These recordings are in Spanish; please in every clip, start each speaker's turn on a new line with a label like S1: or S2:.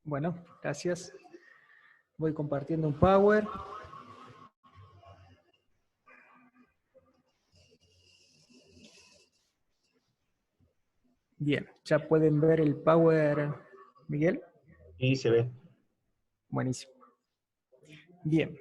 S1: Bueno, gracias. Voy compartiendo un Power. Bien, ¿ya pueden ver el Power, Miguel?
S2: Y se ve.
S1: Buenísimo. Bien.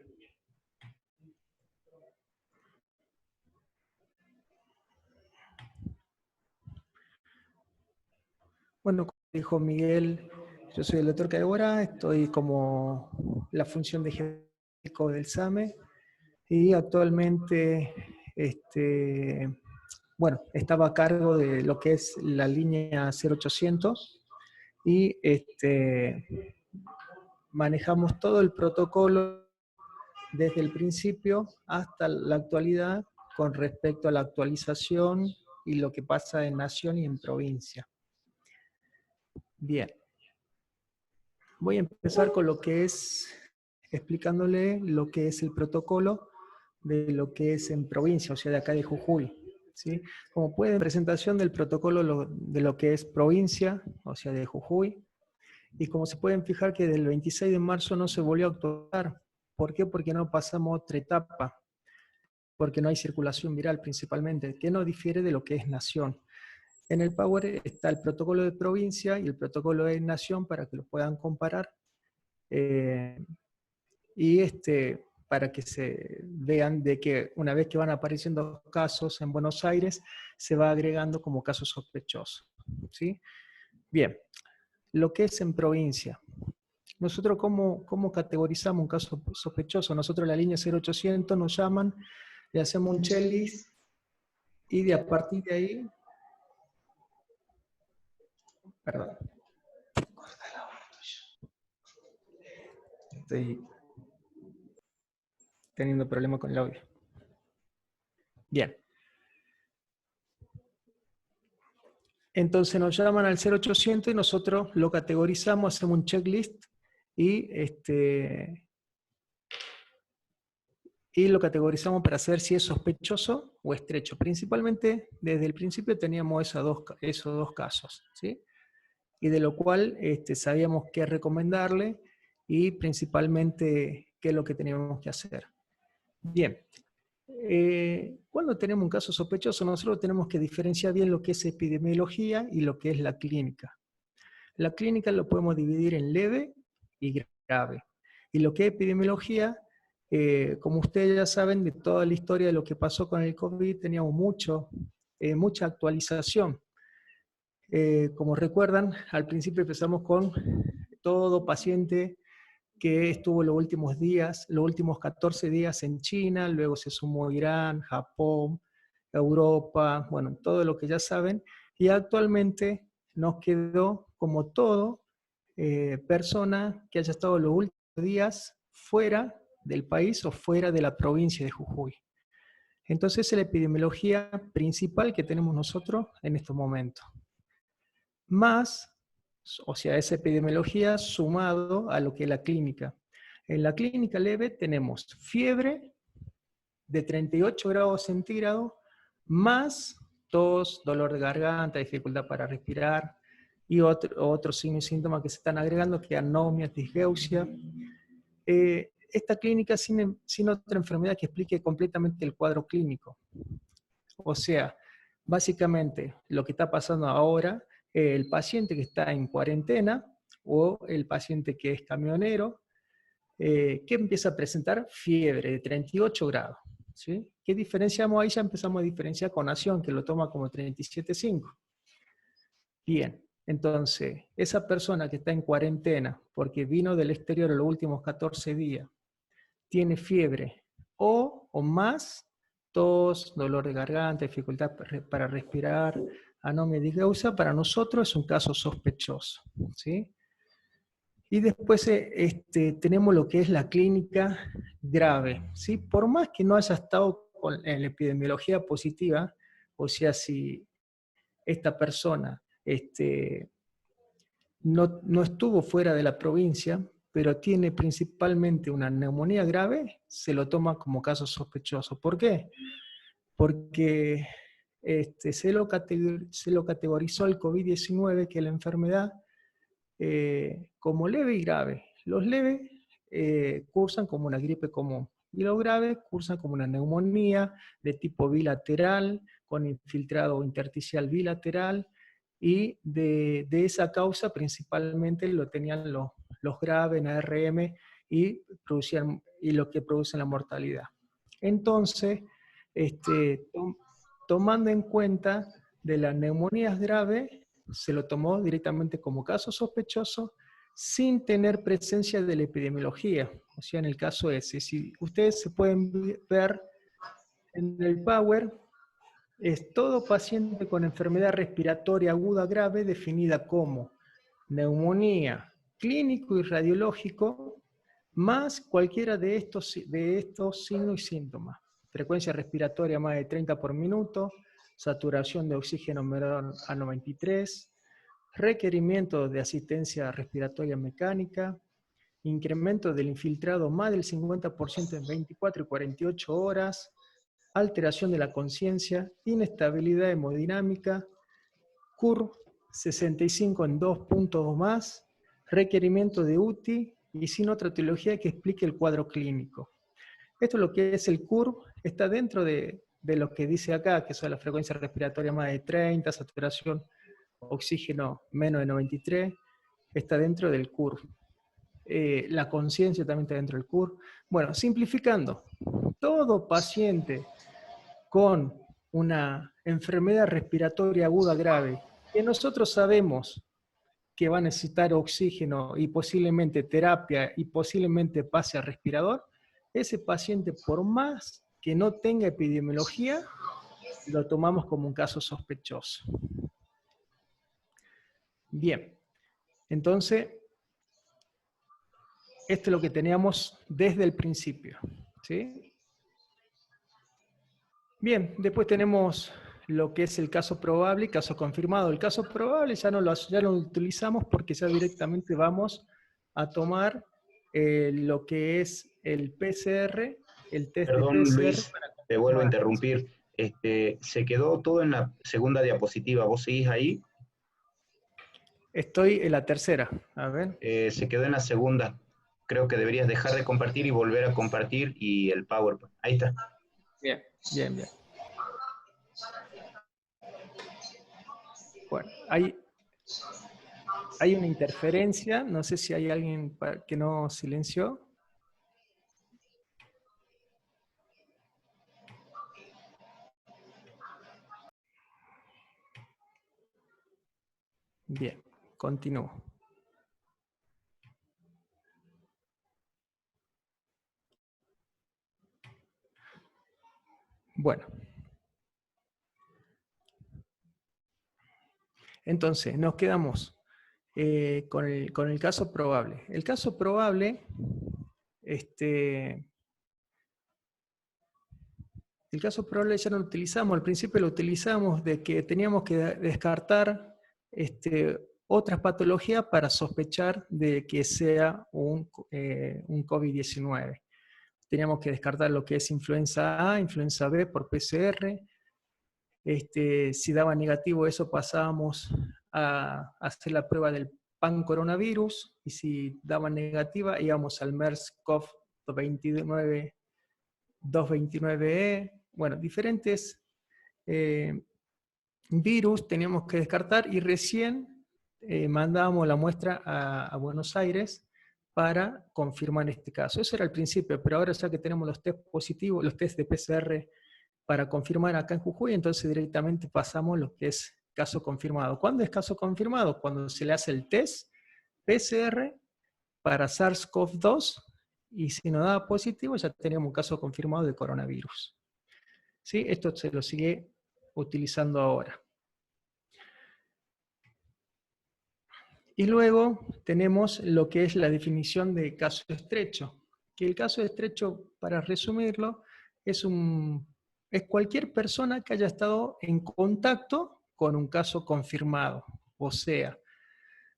S1: Bueno, como dijo Miguel, yo soy el doctor Cadebora, estoy como la función de jefe del SAME y actualmente bueno, estaba a cargo de lo que es la línea 0800 y manejamos todo el protocolo desde el principio hasta la actualidad con respecto a la actualización y lo que pasa en nación y en provincia. Bien. Voy a empezar con lo que es, explicándole lo que es el protocolo de lo que es en provincia, o sea, de acá de Jujuy. ¿Sí? Como pueden, presentación del protocolo de lo que es provincia, o sea, de Jujuy. Y como se pueden fijar que del 26 de marzo no se volvió a actuar. ¿Por qué? Porque no pasamos otra etapa. Porque no hay circulación viral principalmente, que no difiere de lo que es nación. En el Power está el protocolo de provincia y el protocolo de nación para que lo puedan comparar. Y para que se vean de que una vez que van apareciendo casos en Buenos Aires, se va agregando como casos sospechosos. ¿Sí? Bien, lo que es en provincia. Nosotros, ¿cómo categorizamos un caso sospechoso? Nosotros la línea 0800 nos llaman, le hacemos un checklist y de a partir de ahí, perdón, estoy teniendo problemas con el audio. Bien. Entonces nos llaman al 0800 y nosotros lo categorizamos, hacemos un checklist y, y lo categorizamos para saber si es sospechoso o estrecho. Principalmente, desde el principio teníamos esos dos casos, ¿sí? Y de lo cual sabíamos qué recomendarle y principalmente qué es lo que teníamos que hacer. Bien. Cuando tenemos un caso sospechoso, nosotros tenemos que diferenciar bien lo que es epidemiología y lo que es la clínica. La clínica lo podemos dividir en leve y grave. Y lo que es epidemiología, como ustedes ya saben, de toda la historia de lo que pasó con el COVID, teníamos mucha actualización. Como recuerdan, al principio empezamos con todo paciente que estuvo los últimos días, los últimos 14 días en China, luego se sumó Irán, Japón, Europa, bueno, todo lo que ya saben, y actualmente nos quedó como todo persona que haya estado los últimos días fuera del país o fuera de la provincia de Jujuy. Entonces es la epidemiología principal que tenemos nosotros en estos momentos. Más, o sea, esa epidemiología sumado a lo que es la clínica. En la clínica leve tenemos fiebre de 38 grados centígrados, más tos, dolor de garganta, dificultad para respirar, y otros signos y síntomas que se están agregando, que anomia, disgeusia. Esta clínica sin otra enfermedad que explique completamente el cuadro clínico. O sea, básicamente lo que está pasando ahora, el paciente que está en cuarentena o el paciente que es camionero, que empieza a presentar fiebre de 38 grados. ¿Sí? ¿Qué diferenciamos ahí? Ya empezamos a diferenciar con Nación, que lo toma como 37,5. Bien, entonces, esa persona que está en cuarentena porque vino del exterior en los últimos 14 días, tiene fiebre o más, tos, dolor de garganta, dificultad para respirar, anomia disgeusia, para nosotros es un caso sospechoso. ¿Sí? Y después tenemos lo que es la clínica grave. ¿Sí? Por más que no haya estado en la epidemiología positiva, o sea, si esta persona no estuvo fuera de la provincia, pero tiene principalmente una neumonía grave, se lo toma como caso sospechoso. ¿Por qué? Porque se lo categorizó el COVID-19, que es la enfermedad como leve y grave. Los leves cursan como una gripe común, y los graves cursan como una neumonía de tipo bilateral, con infiltrado intersticial bilateral, y de esa causa principalmente lo tenían los graves en ARM y lo que producen la mortalidad. Entonces, tomando en cuenta de las neumonías graves, se lo tomó directamente como caso sospechoso sin tener presencia de la epidemiología. O sea, en el caso ese, si ustedes se pueden ver en el Power, es todo paciente con enfermedad respiratoria aguda grave definida como neumonía, clínico y radiológico, más cualquiera de estos signos y síntomas. Frecuencia respiratoria más de 30 por minuto, saturación de oxígeno menor a 93, requerimiento de asistencia respiratoria mecánica, incremento del infiltrado más del 50% en 24 y 48 horas, alteración de la conciencia, inestabilidad hemodinámica, CUR 65 en 2 puntos o más, requerimiento de UTI y sin otra etiología que explique el cuadro clínico. Esto es lo que es el CUR, está dentro de lo que dice acá, que son la frecuencia respiratoria más de 30, saturación oxígeno menos de 93, está dentro del CUR. La conciencia también está dentro del CUR. Bueno, simplificando, todo paciente con una enfermedad respiratoria aguda grave, que nosotros sabemos que va a necesitar oxígeno y posiblemente terapia y posiblemente pase a respirador, ese paciente, por más que no tenga epidemiología, lo tomamos como un caso sospechoso. Bien, entonces, esto es lo que teníamos desde el principio, ¿sí? Bien, después tenemos lo que es el caso probable y caso confirmado. El caso probable ya no lo utilizamos porque ya directamente vamos a tomar lo que es el PCR, el test de
S2: Perdón,
S1: PCR
S2: Luis,
S1: para
S2: te vuelvo a
S1: confirmar.
S2: interrumpir. Se quedó todo en la segunda diapositiva. ¿Vos seguís ahí?
S1: Estoy en la tercera, a ver.
S2: Se quedó en la segunda. Creo que deberías dejar de compartir y volver a compartir y el PowerPoint. Ahí está.
S1: Bien, bien, bien. Bueno, hay una interferencia, no sé si hay alguien que no silenció. Bien, continúo. Bueno. Entonces, nos quedamos con el caso probable. El caso probable, el caso probable ya no lo utilizamos, al principio lo utilizamos de que teníamos que descartar otras patologías para sospechar de que sea un COVID-19. Teníamos que descartar lo que es influenza A, influenza B por PCR. Si daba negativo eso pasábamos a hacer la prueba del pancoronavirus, y si daba negativa íbamos al MERS-CoV 229E. Bueno, diferentes virus teníamos que descartar y recién mandábamos la muestra a Buenos Aires para confirmar este caso. Eso era al principio, pero ahora ya que tenemos los test positivos, los test de PCR para confirmar acá en Jujuy, entonces directamente pasamos lo que es caso confirmado. ¿Cuándo es caso confirmado? Cuando se le hace el test PCR para SARS-CoV-2 y si no da positivo ya teníamos un caso confirmado de coronavirus. ¿Sí? Esto se lo sigue utilizando ahora. Y luego tenemos lo que es la definición de caso estrecho, que el caso estrecho, para resumirlo, es cualquier persona que haya estado en contacto con un caso confirmado. O sea,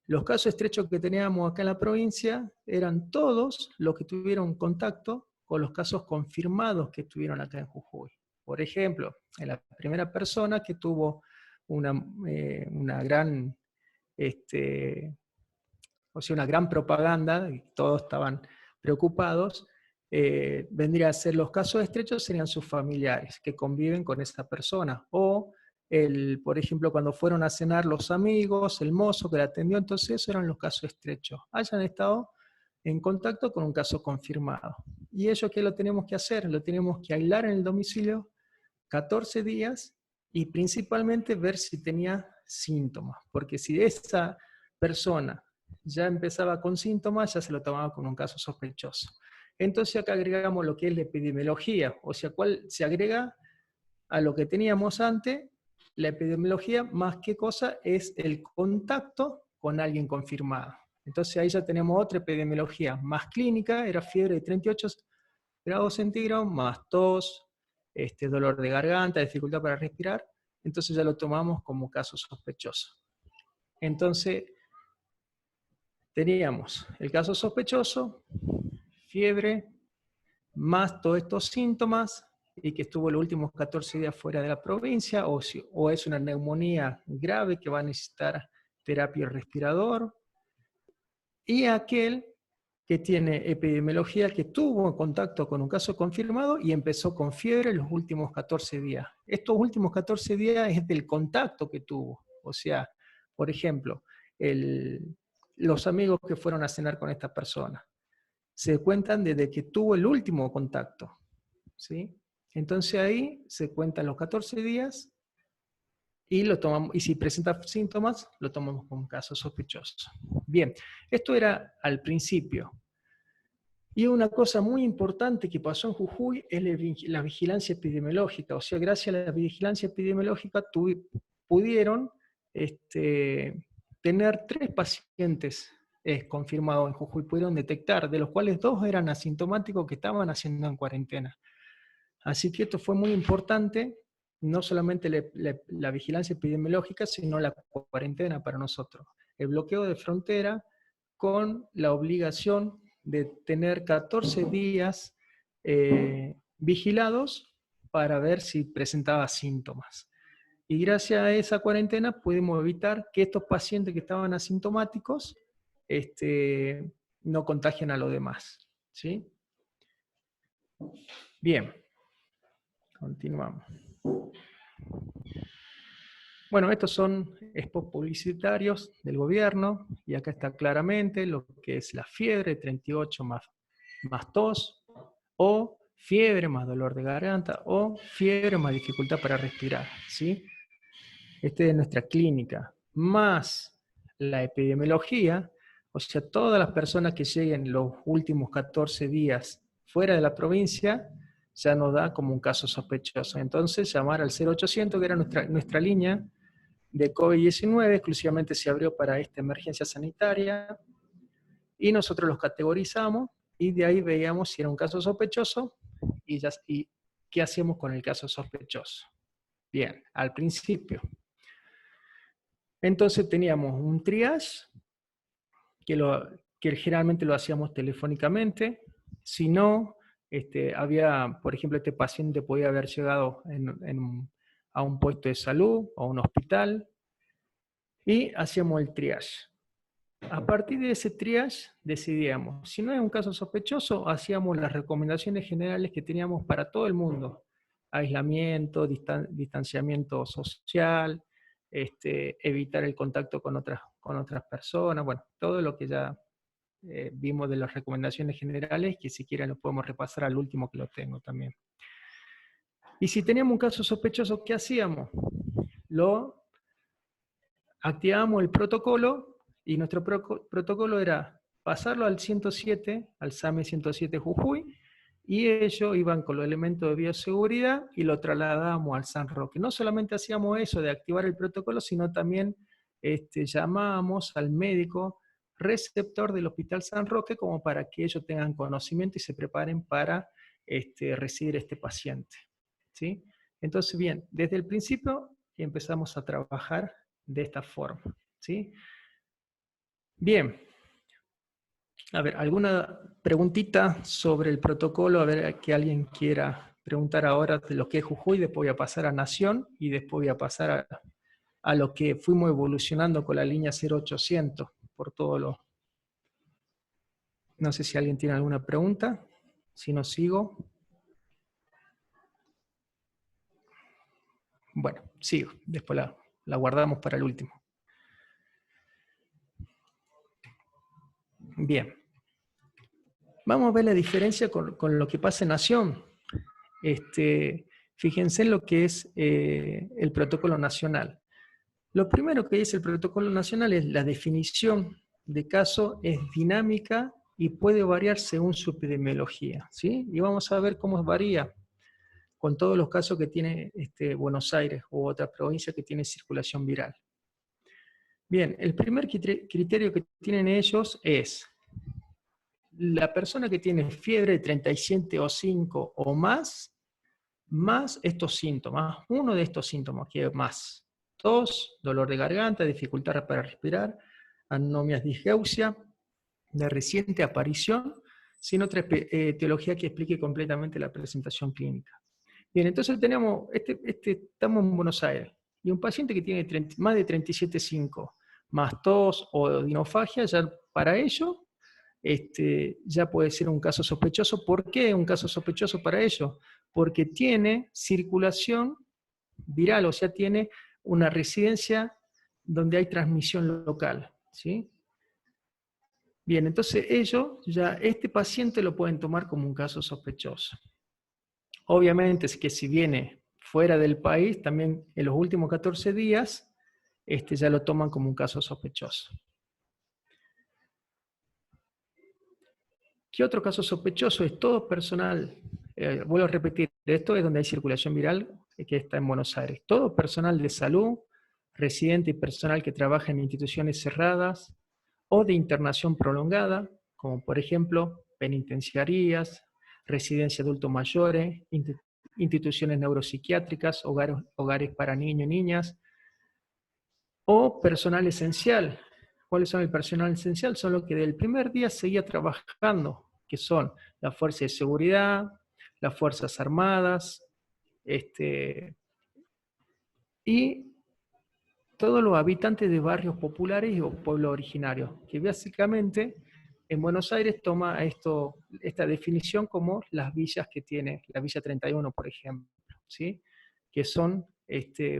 S1: los casos estrechos que teníamos acá en la provincia eran todos los que tuvieron contacto con los casos confirmados que estuvieron acá en Jujuy. Por ejemplo, en la primera persona que tuvo una gran o sea, una gran propaganda, y todos estaban preocupados, vendría a ser los casos estrechos, serían sus familiares que conviven con esa persona, o por ejemplo, cuando fueron a cenar los amigos, el mozo que la atendió, entonces esos eran los casos estrechos, hayan estado en contacto con un caso confirmado. ¿Y ello qué lo tenemos que hacer? Lo tenemos que aislar en el domicilio 14 días y principalmente ver si tenía síntomas, porque si esa persona ya empezaba con síntomas, ya se lo tomaba como un caso sospechoso. Entonces acá agregamos lo que es la epidemiología, o sea, ¿cuál se agrega a lo que teníamos antes? La epidemiología, más que cosa, es el contacto con alguien confirmado. Entonces ahí ya tenemos otra epidemiología más clínica, era fiebre de 38 grados centígrados, más tos, dolor de garganta, dificultad para respirar, entonces ya lo tomamos como caso sospechoso. Entonces, teníamos el caso sospechoso, fiebre, más todos estos síntomas, y que estuvo los últimos 14 días fuera de la provincia, o es una neumonía grave que va a necesitar terapia respirador, y aquel que tiene epidemiología, que tuvo contacto con un caso confirmado y empezó con fiebre los últimos 14 días. Estos últimos 14 días es del contacto que tuvo. O sea, por ejemplo, los amigos que fueron a cenar con esta persona se cuentan desde que tuvo el último contacto, ¿sí? Entonces ahí se cuentan los 14 días y lo tomamos, y si presenta síntomas, lo tomamos como caso sospechoso. Bien, esto era al principio. Y una cosa muy importante que pasó en Jujuy es la vigilancia epidemiológica. O sea, gracias a la vigilancia epidemiológica pudieron tener 3 pacientes confirmados en Jujuy, pudieron detectar, de los cuales 2 eran asintomáticos que estaban haciendo en cuarentena. Así que esto fue muy importante, no solamente la vigilancia epidemiológica, sino la cuarentena para nosotros. El bloqueo de frontera con la obligación de tener 14 días vigilados para ver si presentaba síntomas. Y gracias a esa cuarentena pudimos evitar que estos pacientes que estaban asintomáticos no contagien a los demás, ¿sí? Bien, continuamos. Bueno, estos son spots publicitarios del gobierno, y acá está claramente lo que es la fiebre, 38 más tos, o fiebre más dolor de garganta, o fiebre más dificultad para respirar, ¿sí? Esta es nuestra clínica, más la epidemiología, o sea, todas las personas que lleguen los últimos 14 días fuera de la provincia, ya nos da como un caso sospechoso. Entonces, llamar al 0800, que era nuestra línea de COVID-19, exclusivamente se abrió para esta emergencia sanitaria, y nosotros los categorizamos, y de ahí veíamos si era un caso sospechoso, y qué hacíamos con el caso sospechoso. Bien, al principio. Entonces teníamos un triage, que generalmente lo hacíamos telefónicamente. Si no, había, por ejemplo, este paciente podía haber llegado a un puesto de salud o a un hospital, y hacíamos el triage. A partir de ese triage decidíamos, si no es un caso sospechoso, hacíamos las recomendaciones generales que teníamos para todo el mundo: aislamiento, distanciamiento social, evitar el contacto con otras personas, bueno, todo lo que ya vimos de las recomendaciones generales, que si quieren lo podemos repasar al último, que lo tengo también. Y si teníamos un caso sospechoso, ¿qué hacíamos? Activábamos el protocolo, y nuestro protocolo era pasarlo al 107, al SAME 107 Jujuy, y ellos iban con los elementos de bioseguridad y lo trasladábamos al San Roque. No solamente hacíamos eso de activar el protocolo, sino también llamábamos al médico receptor del Hospital San Roque como para que ellos tengan conocimiento y se preparen para recibir este paciente, ¿sí? Entonces, bien, desde el principio empezamos a trabajar de esta forma, ¿sí? Bien. A ver, ¿alguna preguntita sobre el protocolo? A ver, que alguien quiera preguntar ahora de lo que es Jujuy, después voy a pasar a Nación, y después voy a pasar a lo que fuimos evolucionando con la línea 0800 por todo No sé si alguien tiene alguna pregunta. Si no, sigo. Bueno, sigo. Después la guardamos para el último. Bien. Vamos a ver la diferencia con lo que pasa en Nación. Fíjense en lo que es el protocolo nacional. Lo primero que dice el protocolo nacional es la definición de caso es dinámica y puede variar según su epidemiología, ¿sí? Y vamos a ver cómo varía con todos los casos que tiene Buenos Aires u otra provincia que tiene circulación viral. Bien, el primer criterio que tienen ellos es la persona que tiene fiebre de 37,5 o más estos síntomas, uno de estos síntomas, que es más tos, dolor de garganta, dificultad para respirar, anomias disgeusia, de reciente aparición, sin otra etiología que explique completamente la presentación clínica. Bien, entonces tenemos, estamos en Buenos Aires, y un paciente que tiene más de 37,5, más tos o dinofagia, ya para ello, ya puede ser un caso sospechoso. ¿Por qué un caso sospechoso para ello? Porque tiene circulación viral, o sea, tiene una residencia donde hay transmisión local, ¿sí? Bien, entonces este paciente lo pueden tomar como un caso sospechoso. Obviamente es que si viene fuera del país, también en los últimos 14 días, ya lo toman como un caso sospechoso. ¿Qué otro caso sospechoso? Es todo personal, vuelvo a repetir, esto es donde hay circulación viral, que está en Buenos Aires. Todo personal de salud, residente y personal que trabaja en instituciones cerradas o de internación prolongada, como por ejemplo penitenciarías, residencia de adultos mayores, instituciones neuropsiquiátricas, hogares para niños y niñas, o personal esencial. ¿Cuáles son el personal esencial? Son los que del primer día seguía trabajando, que son la Fuerza de Seguridad, las Fuerzas Armadas, y todos los habitantes de barrios populares o pueblos originarios, que básicamente en Buenos Aires toma esta definición como las villas que tiene, la Villa 31, por ejemplo, ¿sí? Que son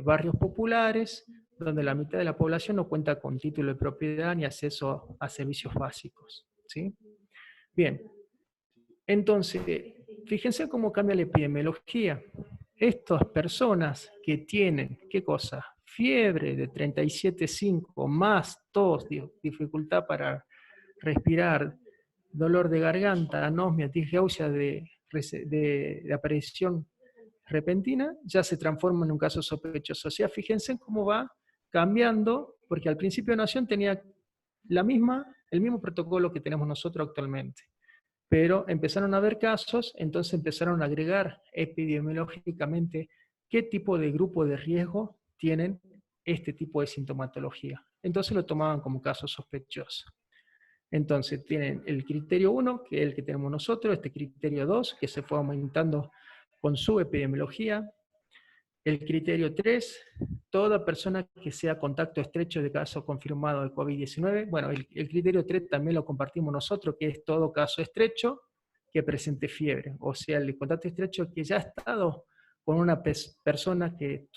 S1: barrios populares donde la mitad de la población no cuenta con título de propiedad ni acceso a servicios básicos, ¿sí? Bien, entonces, fíjense cómo cambia la epidemiología. Estas personas que tienen, ¿qué cosa? Fiebre de 37,5, más tos, dificultad para respirar, dolor de garganta, anosmia, disgeusia de aparición repentina, ya se transforma en un caso sospechoso. O sea, fíjense cómo va cambiando, porque al principio de Nación tenía el mismo protocolo que tenemos nosotros actualmente. Pero empezaron a haber casos, entonces empezaron a agregar epidemiológicamente qué tipo de grupo de riesgo tienen este tipo de sintomatología. Entonces lo tomaban como caso sospechoso. Entonces tienen el criterio 1, que es el que tenemos nosotros, este criterio 2, que se fue aumentando con su epidemiología. El criterio 3, toda persona que sea contacto estrecho de caso confirmado de COVID-19. Bueno, el criterio 3 también lo compartimos nosotros, que es todo caso estrecho que presente fiebre. O sea, el contacto estrecho que ya ha estado con una persona que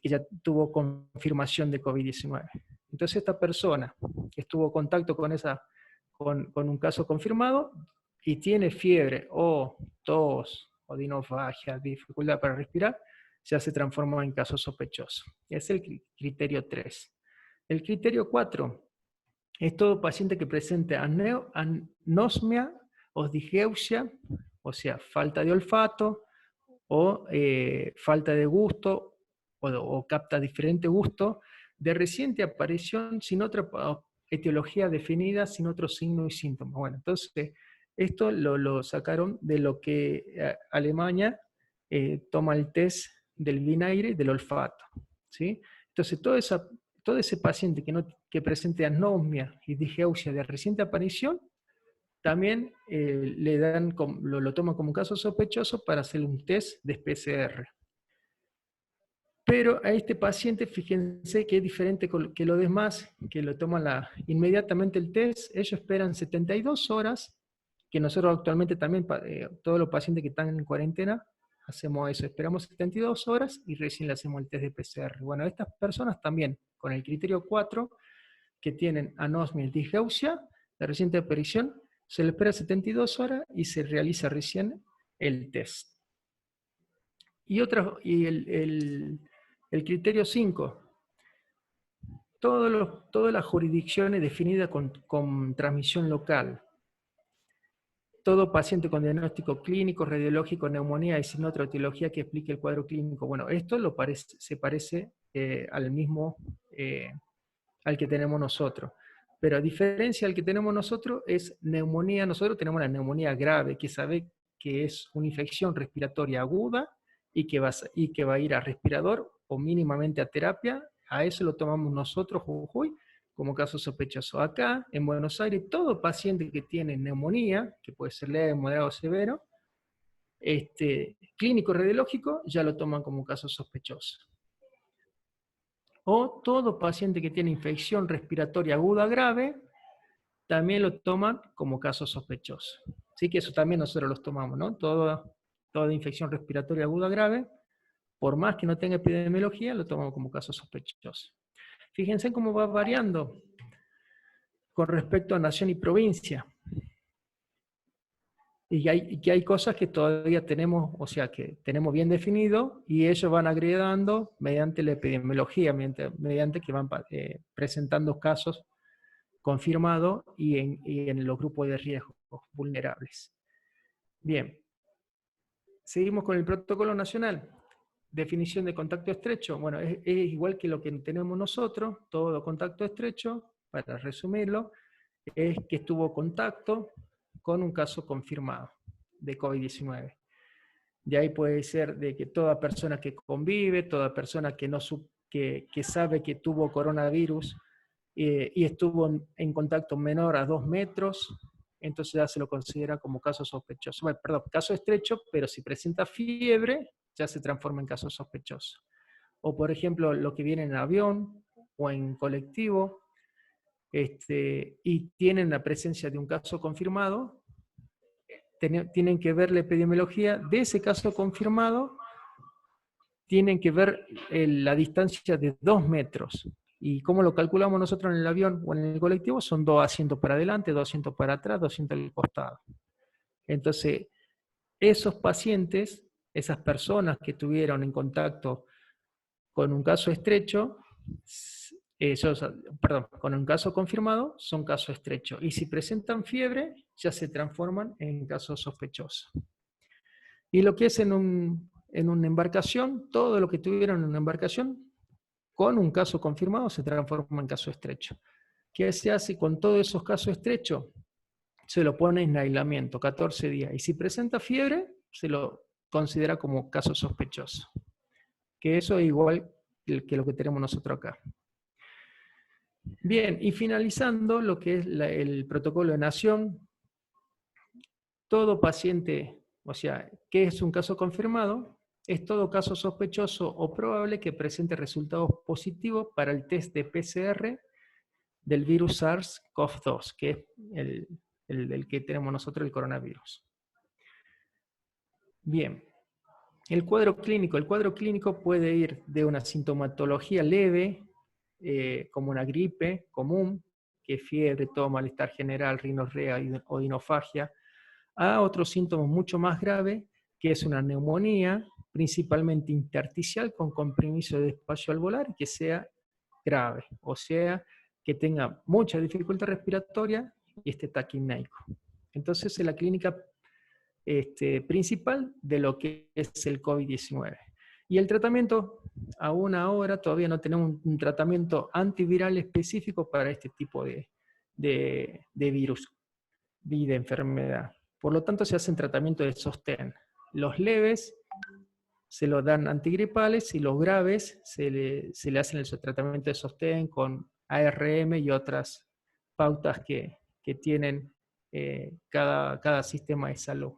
S1: ya tuvo confirmación de COVID-19. Entonces esta persona que estuvo en contacto con un caso confirmado y tiene fiebre o tos o dinofagia, dificultad para respirar, ya se transforma en caso sospechoso. Es el criterio 3. El criterio 4 es todo paciente que presente anosmia o disgeusia, o sea, falta de olfato o falta de gusto o capta diferente gusto de reciente aparición sin otra etiología definida, sin otro signo y síntoma. Bueno, entonces esto lo sacaron de lo que Alemania toma el test del vinagre y del olfato, ¿sí? Entonces todo ese paciente que presente anosmia y disgeusia de reciente aparición, también lo toman como un caso sospechoso para hacer un test de PCR. Pero a este paciente, fíjense que es diferente que los demás, que lo toman inmediatamente el test. Ellos esperan 72 horas, que nosotros actualmente también, todos los pacientes que están en cuarentena, hacemos eso. Esperamos 72 horas y recién le hacemos el test de PCR. Bueno, estas personas también, con el criterio 4, que tienen anosmia y disgeusia, la reciente aparición, se le espera 72 horas y se realiza recién el test. Y el criterio 5, todas las jurisdicciones definidas con transmisión local. Todo paciente con diagnóstico clínico, radiológico, neumonía y sin otra etiología que explique el cuadro clínico. Bueno, esto se parece al mismo, al que tenemos nosotros. Pero a diferencia del que tenemos nosotros, es neumonía. Nosotros tenemos la neumonía grave, que sabe que es una infección respiratoria aguda y que va a ir a respirador o mínimamente a terapia. A eso lo tomamos nosotros, Jujuy, como caso sospechoso. Acá, en Buenos Aires, todo paciente que tiene neumonía, que puede ser leve, moderado o severo, clínico radiológico, ya lo toman como caso sospechoso. O todo paciente que tiene infección respiratoria aguda grave, también lo toman como caso sospechoso. Así que eso también nosotros los tomamos, ¿no? Toda infección respiratoria aguda grave, por más que no tenga epidemiología, lo tomamos como caso sospechoso. Fíjense cómo va variando con respecto a nación y provincia. Y que hay cosas que todavía tenemos, o sea, que tenemos bien definido, y ellos van agregando mediante la epidemiología, mediante que van presentando casos confirmados y en los grupos de riesgo vulnerables. Bien, seguimos con el protocolo nacional. Definición de contacto estrecho. Bueno, es igual que lo que tenemos nosotros. Todo contacto estrecho, para resumirlo, es que estuvo contacto con un caso confirmado de COVID-19. De ahí puede ser de que toda persona que convive, toda persona que sabe que tuvo coronavirus y estuvo en contacto menor a 2 metros, entonces ya se lo considera como caso sospechoso. Bueno, perdón, caso estrecho, pero si presenta fiebre, ya se transforma en caso sospechoso. O por ejemplo, lo que viene en avión o en colectivo, y tienen la presencia de un caso confirmado, tienen que ver la epidemiología de ese caso confirmado, tienen que ver la distancia de 2 metros. ¿Y cómo lo calculamos nosotros en el avión o en el colectivo? Son 2 asientos para adelante, 2 asientos para atrás, 2 asientos al costado. Entonces, esos pacientes, esas personas que estuvieron en contacto con un caso estrecho, con un caso confirmado, son caso estrecho. Y si presentan fiebre, ya se transforman en caso sospechoso. Y lo que es en una embarcación, todo lo que tuvieron en una embarcación, con un caso confirmado, se transforma en caso estrecho. ¿Qué se hace con todos esos casos estrechos? Se lo pone en aislamiento, 14 días. Y si presenta fiebre, se lo considera como caso sospechoso. Que eso es igual que lo que tenemos nosotros acá. Bien, y finalizando lo que es el protocolo de nación, todo paciente, o sea, ¿qué es un caso confirmado? Es todo caso sospechoso o probable que presente resultados positivos para el test de PCR del virus SARS-CoV-2, que es el que tenemos nosotros, el coronavirus. Bien, el cuadro clínico puede ir de una sintomatología leve, como una gripe común, que es fiebre, todo malestar general, rinorrea o inofagia, a otros síntomas mucho más graves, que es una neumonía, principalmente intersticial, con compromiso de espacio alveolar, y que sea grave, o sea, que tenga mucha dificultad respiratoria y esté taquipneico. Entonces, es la clínica principal de lo que es el COVID-19. Y el tratamiento, aún ahora, todavía no tenemos un tratamiento antiviral específico para este tipo de virus y de enfermedad. Por lo tanto, se hacen tratamientos de sostén. Los leves se los dan antigripales y los graves se le hacen el tratamiento de sostén con ARM y otras pautas que tienen cada sistema de salud.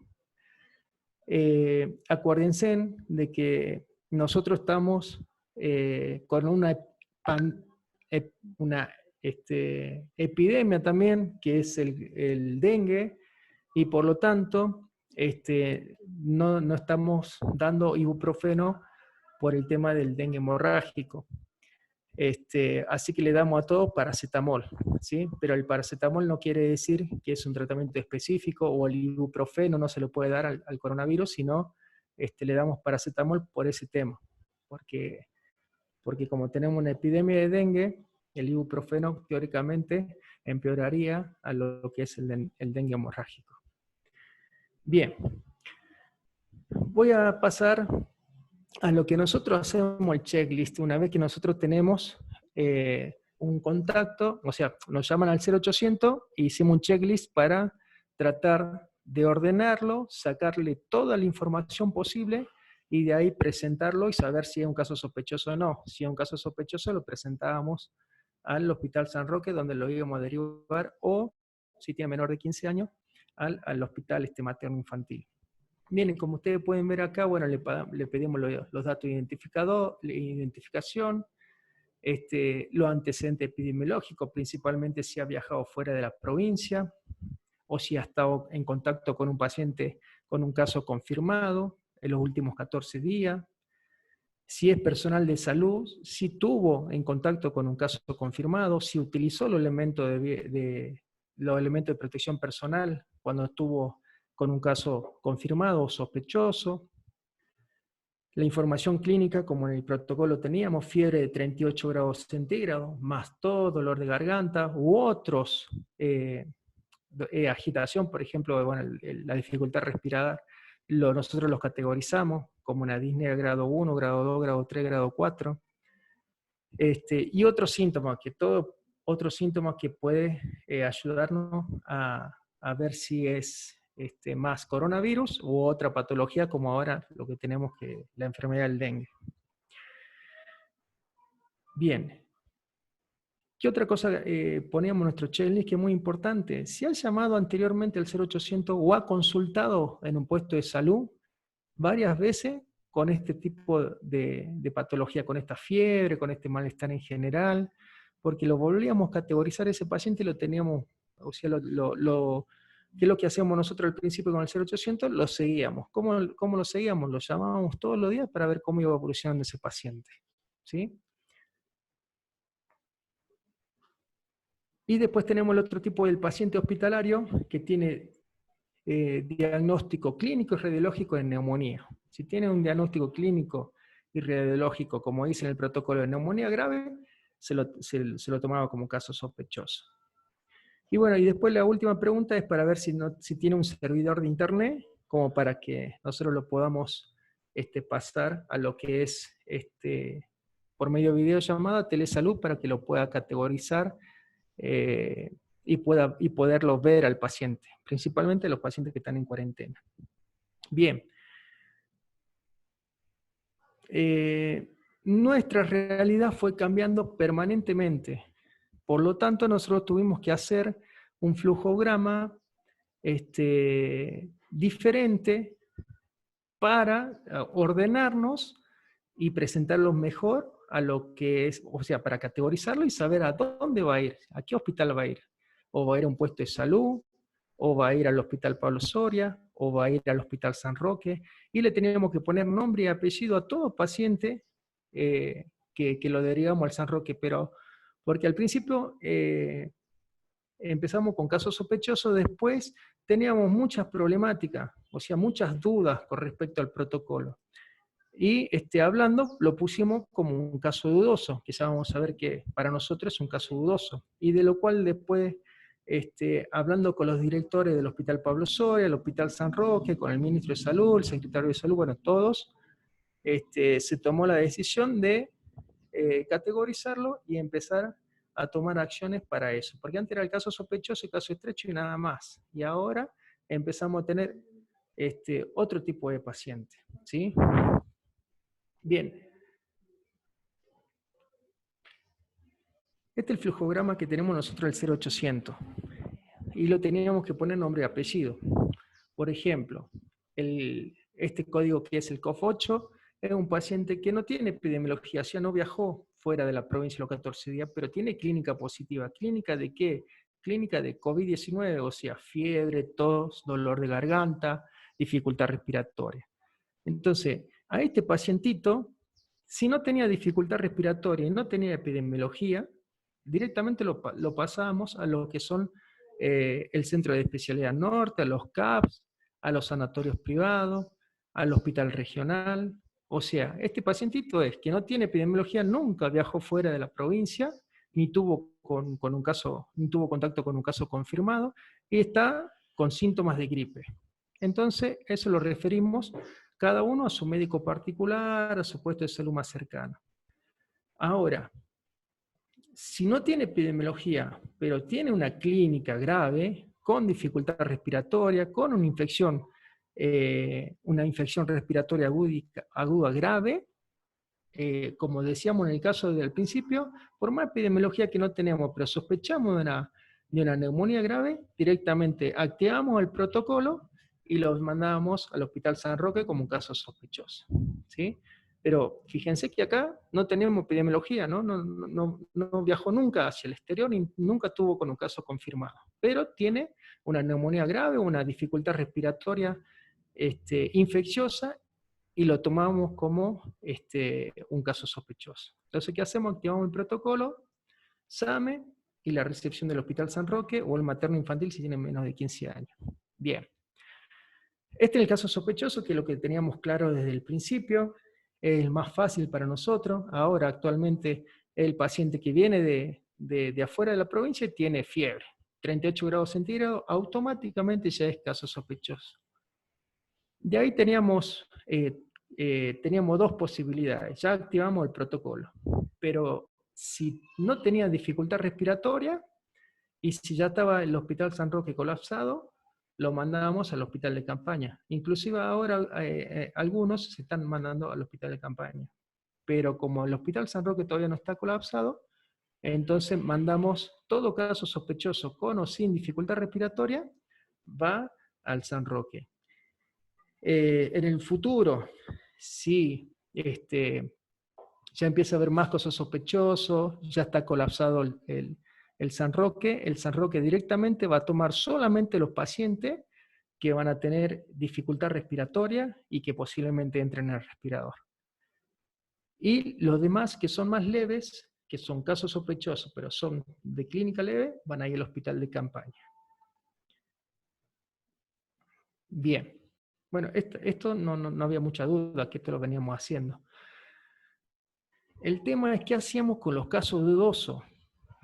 S1: Acuérdense de que nosotros estamos con una epidemia también, que es el dengue, y por lo tanto no estamos dando ibuprofeno por el tema del dengue hemorrágico. Así que le damos a todos paracetamol, ¿sí? Pero el paracetamol no quiere decir que es un tratamiento específico, o el ibuprofeno no se lo puede dar al coronavirus, sino le damos paracetamol por ese tema. Porque como tenemos una epidemia de dengue, el ibuprofeno teóricamente empeoraría a lo que es el dengue hemorrágico. Bien, voy a pasar a lo que nosotros hacemos el checklist. Una vez que nosotros tenemos un contacto, o sea, nos llaman al 0800 y hicimos un checklist para tratar de ordenarlo, sacarle toda la información posible y de ahí presentarlo y saber si es un caso sospechoso o no. Si es un caso sospechoso, lo presentábamos al Hospital San Roque, donde lo íbamos a derivar, o si tiene menor de 15 años, al hospital materno infantil. Bien, como ustedes pueden ver acá, bueno, le pedimos los datos de identificación, los antecedentes epidemiológicos, principalmente si ha viajado fuera de la provincia, o si ha estado en contacto con un paciente con un caso confirmado en los últimos 14 días, si es personal de salud, si tuvo en contacto con un caso confirmado, si utilizó los elementos de protección personal cuando estuvo con un caso confirmado o sospechoso. La información clínica, como en el protocolo teníamos, fiebre de 38 grados centígrados, más tos, dolor de garganta, u otros, agitación, por ejemplo, bueno, la dificultad respirar, nosotros los categorizamos como una disnea grado 1, grado 2, grado 3, grado 4. Y otros síntomas, otros síntomas que puede ayudarnos a ver si es más coronavirus u otra patología, como ahora lo que tenemos, que la enfermedad del dengue. Bien. ¿Qué otra cosa poníamos en nuestro checklist que es muy importante? Si ha llamado anteriormente al 0800 o ha consultado en un puesto de salud varias veces con este tipo de patología, con esta fiebre, con este malestar en general, porque lo volvíamos a categorizar ese paciente y lo teníamos, o sea, ¿qué es lo que hacíamos nosotros al principio con el 0800? Lo seguíamos. ¿Cómo lo seguíamos? Lo llamábamos todos los días para ver cómo iba evolucionando ese paciente, ¿sí? Y después tenemos el otro tipo del paciente hospitalario que tiene diagnóstico clínico y radiológico de neumonía. Si tiene un diagnóstico clínico y radiológico, como dice en el protocolo de neumonía grave, se lo tomaba como caso sospechoso. Y bueno, y después la última pregunta es para ver si tiene un servidor de internet, como para que nosotros lo podamos pasar a lo que es por medio de videollamada, telesalud, para que lo pueda categorizar y poderlo ver al paciente, principalmente los pacientes que están en cuarentena. Bien. Nuestra realidad fue cambiando permanentemente. Por lo tanto, nosotros tuvimos que hacer un flujograma diferente para ordenarnos y presentarlo mejor a lo que es, o sea, para categorizarlo y saber a dónde va a ir, a qué hospital va a ir. O va a ir a un puesto de salud, o va a ir al Hospital Pablo Soria, o va a ir al Hospital San Roque, y le teníamos que poner nombre y apellido a todo paciente que lo derivamos al San Roque, pero porque al principio empezamos con casos sospechosos, después teníamos muchas problemáticas, o sea, muchas dudas con respecto al protocolo. Y hablando, lo pusimos como un caso dudoso, que ya vamos a ver que para nosotros es un caso dudoso, y de lo cual después, hablando con los directores del Hospital Pablo Soria, el Hospital San Roque, con el Ministro de Salud, el Secretario de Salud, bueno, todos, se tomó la decisión de categorizarlo y empezar a tomar acciones para eso, porque antes era el caso sospechoso, el caso estrecho y nada más, y ahora empezamos a tener otro tipo de paciente, ¿sí? Bien. Este es el flujograma que tenemos nosotros del 0800. Y lo teníamos que poner nombre y apellido. Por ejemplo, este código que es el COF8 es un paciente que no tiene epidemiología, o sea, no viajó fuera de la provincia los 14 días, pero tiene clínica positiva. ¿Clínica de qué? Clínica de COVID-19, o sea, fiebre, tos, dolor de garganta, dificultad respiratoria. Entonces, a este pacientito, si no tenía dificultad respiratoria y no tenía epidemiología, directamente lo pasábamos a lo que son el Centro de Especialidad Norte, a los CAPS, a los sanatorios privados, al hospital regional. O sea, este pacientito es que no tiene epidemiología, nunca viajó fuera de la provincia, ni tuvo, ni tuvo contacto con un caso confirmado, y está con síntomas de gripe. Entonces, eso lo referimos cada uno a su médico particular, a su puesto de salud más cercano. Ahora, si no tiene epidemiología, pero tiene una clínica grave, con dificultad respiratoria, con una infección respiratoria aguda grave, como decíamos en el caso del principio, por más epidemiología que no tenemos, pero sospechamos de una neumonía grave, directamente activamos el protocolo y los mandamos al Hospital San Roque como un caso sospechoso. ¿Sí? Pero fíjense que acá no tenemos epidemiología, ¿no? No viajó nunca hacia el exterior y nunca tuvo con un caso confirmado. Pero tiene una neumonía grave, una dificultad respiratoria infecciosa, y lo tomamos como un caso sospechoso. Entonces, ¿qué hacemos? Activamos el protocolo, SAME y la recepción del Hospital San Roque o el materno infantil si tiene menos de 15 años. Bien. Este es el caso sospechoso, que es lo que teníamos claro desde el principio, es el más fácil para nosotros. Ahora, actualmente, el paciente que viene de afuera de la provincia tiene fiebre, 38 grados centígrados, automáticamente ya es caso sospechoso. De ahí teníamos dos posibilidades, ya activamos el protocolo, pero si no tenía dificultad respiratoria y si ya estaba el Hospital San Roque colapsado, lo mandábamos al hospital de campaña. Inclusive ahora algunos se están mandando al hospital de campaña. Pero como el Hospital San Roque todavía no está colapsado, entonces mandamos todo caso sospechoso con o sin dificultad respiratoria, va al San Roque. En el futuro, si ya empieza a haber más cosas sospechosas, ya está colapsado el San Roque directamente va a tomar solamente los pacientes que van a tener dificultad respiratoria y que posiblemente entren en el respirador. Y los demás que son más leves, que son casos sospechosos, pero son de clínica leve, van a ir al hospital de campaña. Bien. Bueno, esto no había mucha duda que esto lo veníamos haciendo. El tema es qué hacíamos con los casos dudosos.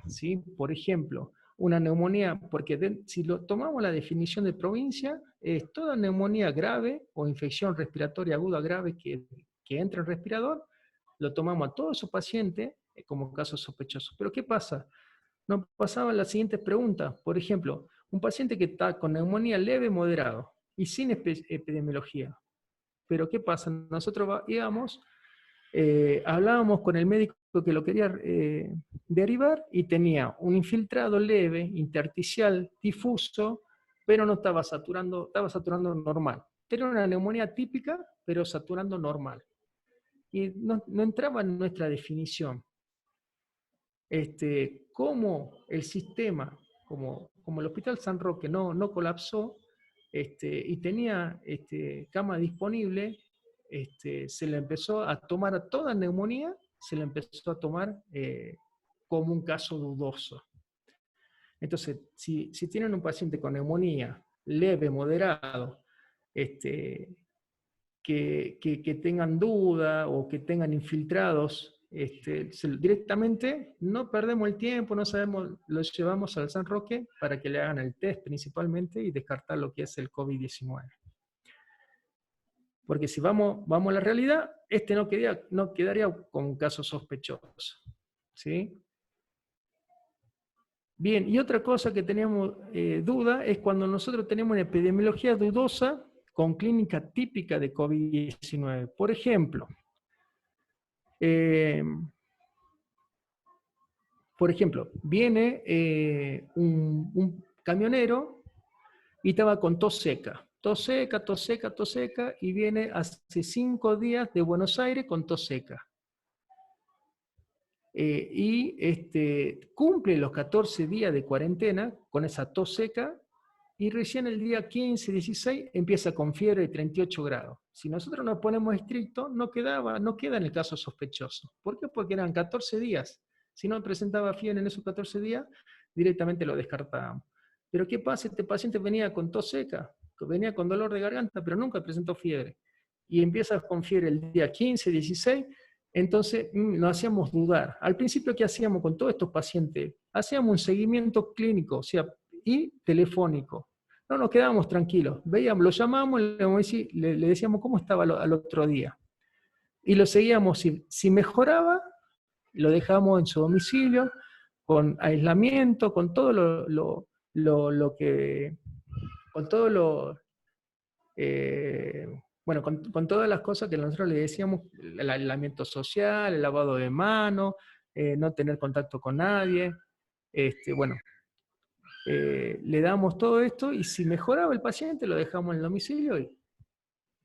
S1: ¿Sí? Por ejemplo, una neumonía, porque si lo tomamos la definición de provincia, es toda neumonía grave o infección respiratoria aguda grave que entra en el respirador, lo tomamos a todos esos pacientes como casos sospechosos. Pero ¿qué pasa? Nos pasaban las siguientes preguntas. Por ejemplo, un paciente que está con neumonía leve, moderado y sin epidemiología. Pero ¿qué pasa? Nosotros íbamos, hablábamos con el médico que lo quería derivar y tenía un infiltrado leve, intersticial, difuso, pero no estaba saturando normal. Tenía una neumonía típica, pero saturando normal. Y no entraba en nuestra definición. Como el sistema, como el Hospital San Roque no colapsó y tenía cama disponible, se le empezó a tomar a toda neumonía, se le empezó a tomar como un caso dudoso. Entonces, si tienen un paciente con neumonía leve, moderado, que tengan duda o que tengan infiltrados, directamente no perdemos el tiempo, no sabemos, los llevamos al San Roque para que le hagan el test principalmente y descartar lo que es el COVID-19. Porque si vamos a la realidad, no quedaría con un caso sospechoso. ¿Sí? Bien, y otra cosa que teníamos duda es cuando nosotros tenemos una epidemiología dudosa con clínica típica de COVID-19. Por ejemplo, viene un camionero y estaba con tos seca. Tos seca, tos seca, tos seca, y viene hace 5 días de Buenos Aires con tos seca. Cumple los 14 días de cuarentena con esa tos seca, y recién el día 15, 16 empieza con fiebre de 38 grados. Si nosotros nos ponemos estrictos, no queda en el caso sospechoso. ¿Por qué? Porque eran 14 días. Si no presentaba fiebre en esos 14 días, directamente lo descartábamos. Pero ¿qué pasa? Este paciente venía con tos seca, venía con dolor de garganta, pero nunca presentó fiebre. Y empieza con fiebre el día 15, 16, entonces nos hacíamos dudar. Al principio, ¿qué hacíamos con todos estos pacientes? Hacíamos un seguimiento clínico, o sea, y telefónico. No nos quedábamos tranquilos. Veíamos, lo llamábamos, le decíamos cómo estaba al otro día. Y lo seguíamos. Si mejoraba, lo dejábamos en su domicilio, con aislamiento, con todo con todas las cosas que nosotros le decíamos, el aislamiento social, el lavado de manos, no tener contacto con nadie. Le damos todo esto, y si mejoraba el paciente lo dejamos en el domicilio,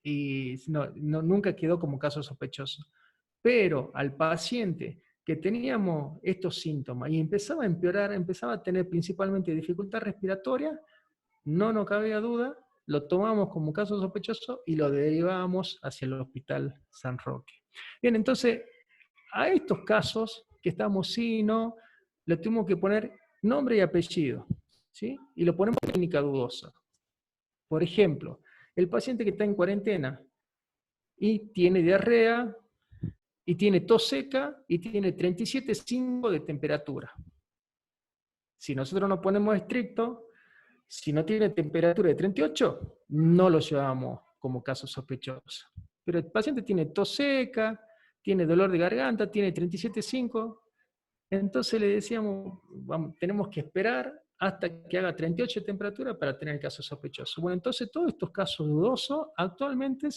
S1: y nunca quedó como caso sospechoso. Pero al paciente que teníamos estos síntomas y empezaba a empeorar, empezaba a tener principalmente dificultad respiratoria, no nos cabía duda, lo tomamos como caso sospechoso y lo derivábamos hacia el Hospital San Roque. Bien, entonces, a estos casos que estamos sí y no, le tuvimos que poner nombre y apellido, ¿sí? Y lo ponemos en clínica dudosa. Por ejemplo, el paciente que está en cuarentena y tiene diarrea, y tiene tos seca, y tiene 37,5 de temperatura. Si nosotros nos ponemos estrictos, si no tiene temperatura de 38, no lo llevamos como caso sospechoso. Pero el paciente tiene tos seca, tiene dolor de garganta, tiene 37,5, entonces le decíamos, tenemos que esperar hasta que haga 38 de temperatura para tener el caso sospechoso. Bueno, entonces todos estos casos dudosos actualmente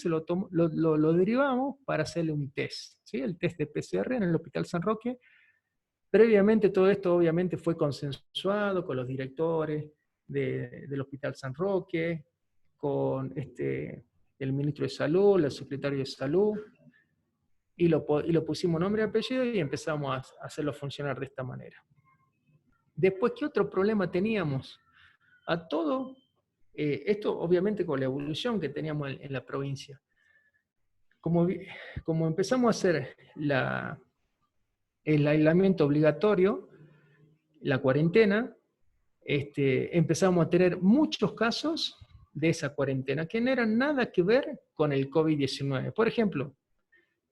S1: lo derivamos para hacerle un test, ¿sí? El test de PCR en el Hospital San Roque. Previamente todo esto obviamente fue consensuado con los directores del Hospital San Roque, con el ministro de Salud, el secretario de Salud, y lo pusimos nombre y apellido y empezamos a hacerlo funcionar de esta manera. Después, ¿qué otro problema teníamos? A todo, esto obviamente con la evolución que teníamos en la provincia. Como empezamos a hacer el aislamiento obligatorio, la cuarentena, empezamos a tener muchos casos de esa cuarentena que no eran nada que ver con el COVID-19. Por ejemplo,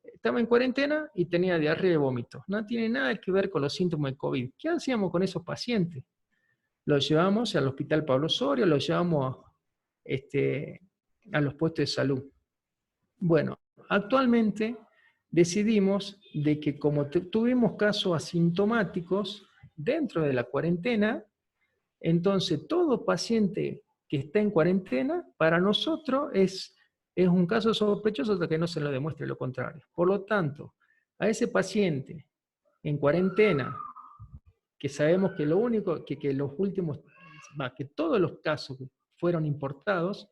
S1: estaba en cuarentena y tenía diarrea y vómito. No tiene nada que ver con los síntomas de COVID. ¿Qué hacíamos con esos pacientes? Los llevamos al Hospital Pablo Soria, los llevamos a los puestos de salud. Bueno, actualmente decidimos de que como tuvimos casos asintomáticos dentro de la cuarentena, entonces todo paciente que está en cuarentena, para nosotros es un caso sospechoso hasta que no se lo demuestre lo contrario. Por lo tanto, a ese paciente en cuarentena, que sabemos que lo único, que los últimos, que todos los casos fueron importados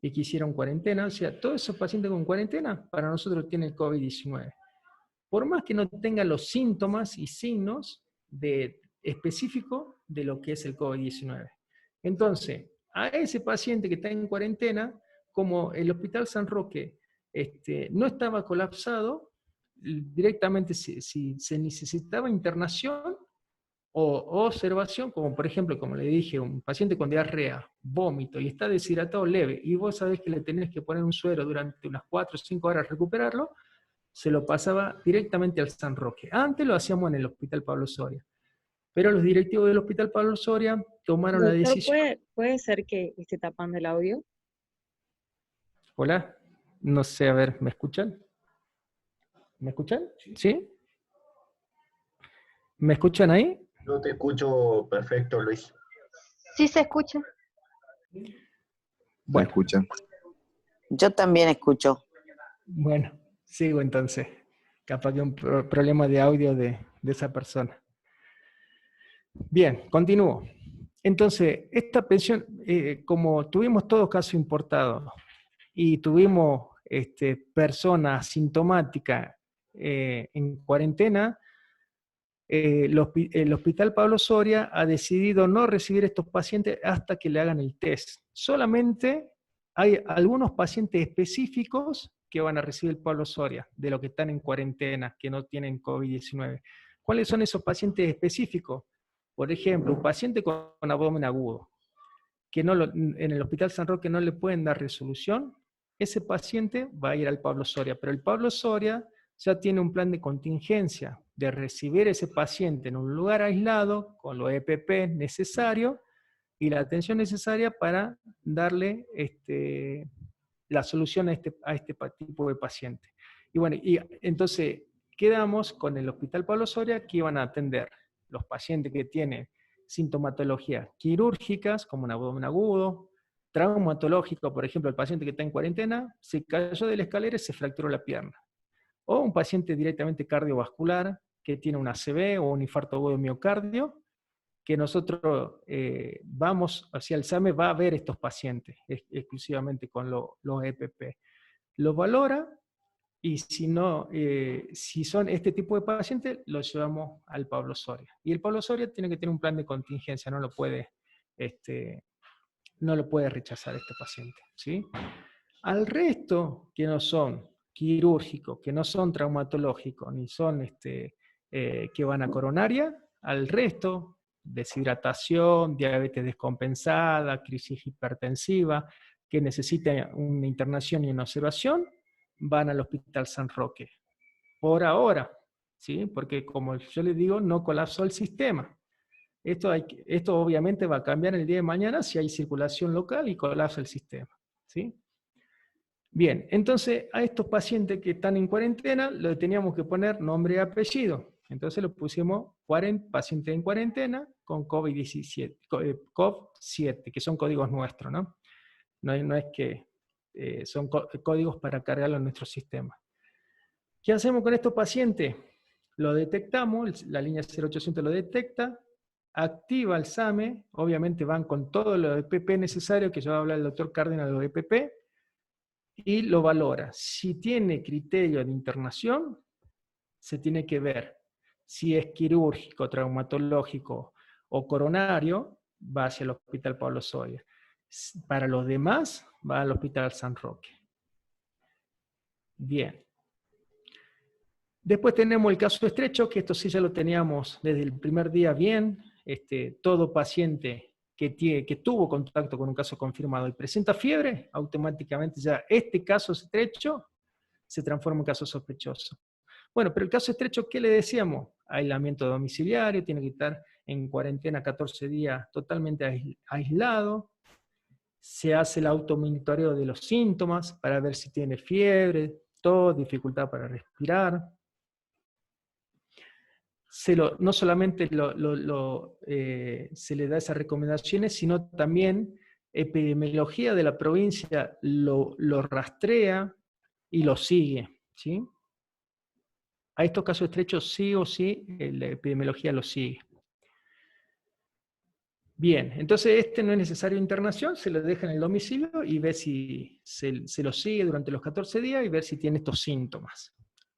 S1: y que hicieron cuarentena, o sea, todos esos pacientes con cuarentena, para nosotros tienen COVID-19. Por más que no tengan los síntomas y signos específicos de lo que es el COVID-19. Entonces, a ese paciente que está en cuarentena, como el Hospital San Roque no estaba colapsado, directamente si se necesitaba internación o observación, como por ejemplo, como le dije, un paciente con diarrea, vómito y está deshidratado leve, y vos sabés que le tenés que poner un suero durante unas 4 o 5 horas recuperarlo, se lo pasaba directamente al San Roque. Antes lo hacíamos en el Hospital Pablo Soria, pero los directivos del Hospital Pablo Soria tomaron la decisión...
S3: ¿Puede ser que esté tapando el audio?
S1: Hola, no sé, a ver, ¿me escuchan? ¿Me escuchan? ¿Sí? ¿Me escuchan ahí?
S2: Yo te escucho perfecto, Luis.
S4: Sí se escucha.
S1: Bueno.
S5: ¿Me escuchan?
S6: Yo también escucho.
S1: Bueno, sigo entonces. Capaz que un problema de audio de esa persona. Bien, continúo. Entonces, esta pensión, como tuvimos todos casos importados y tuvimos personas sintomáticas en cuarentena, el Hospital Pablo Soria ha decidido no recibir estos pacientes hasta que le hagan el test. Solamente hay algunos pacientes específicos que van a recibir el Pablo Soria, de los que están en cuarentena, que no tienen COVID-19. ¿Cuáles son esos pacientes específicos? Por ejemplo, un paciente con abdomen agudo, que en el Hospital San Roque no le pueden dar resolución, ese paciente va a ir al Pablo Soria, pero el Pablo Soria ya tiene un plan de contingencia de recibir ese paciente en un lugar aislado, con los EPP necesarios y la atención necesaria para darle la solución a este tipo de paciente. Y bueno, y entonces quedamos con el Hospital Pablo Soria que iban a atender los pacientes que tienen sintomatologías quirúrgicas, como un abdomen agudo, traumatológico, por ejemplo, el paciente que está en cuarentena, se cayó de la escalera y se fracturó la pierna. O un paciente directamente cardiovascular, que tiene un ACV o un infarto agudo de miocardio, que nosotros vamos hacia el SAME, va a ver estos pacientes exclusivamente con los EPP. Los valora y si no, si son este tipo de pacientes, los llevamos al Pablo Soria. Y el Pablo Soria tiene que tener un plan de contingencia, no lo puede rechazar este paciente, ¿sí? Al resto, que no son quirúrgicos, que no son traumatológicos, ni son que van a coronaria, al resto, deshidratación, diabetes descompensada, crisis hipertensiva, que necesitan una internación y una observación, van al Hospital San Roque. Por ahora, ¿sí? Porque como yo les digo, no colapsó el sistema. Esto obviamente va a cambiar el día de mañana si hay circulación local y colapsa el sistema, ¿sí? Bien, entonces a estos pacientes que están en cuarentena le teníamos que poner nombre y apellido. Entonces lo pusimos paciente en cuarentena con COVID-17, COV7, que son códigos nuestros, ¿no? No es que son códigos para cargarlo en nuestro sistema. ¿Qué hacemos con estos pacientes? Lo detectamos, la línea 0800 lo detecta, activa el SAME, obviamente van con todo lo EPP necesario, que ya va a hablar el doctor Cárdenas de los EPP, y lo valora. Si tiene criterio de internación, se tiene que ver si es quirúrgico, traumatológico o coronario, va hacia el Hospital Pablo Soria. Para los demás, va al Hospital San Roque. Bien. Después tenemos el caso estrecho, que esto sí ya lo teníamos desde el primer día bien. Todo paciente que tuvo contacto con un caso confirmado y presenta fiebre, automáticamente ya este caso estrecho se transforma en caso sospechoso. Bueno, pero el caso estrecho, ¿qué le decíamos? Aislamiento domiciliario, tiene que estar en cuarentena 14 días totalmente aislado. Se hace el automonitoreo de los síntomas para ver si tiene fiebre, tos, dificultad para respirar. No solamente se le da esas recomendaciones, sino también epidemiología de la provincia lo rastrea y lo sigue, ¿sí? A estos casos estrechos sí o sí la epidemiología lo sigue. Bien, entonces no es necesario internación, se lo deja en el domicilio y ve si se lo sigue durante los 14 días y ver si tiene estos síntomas.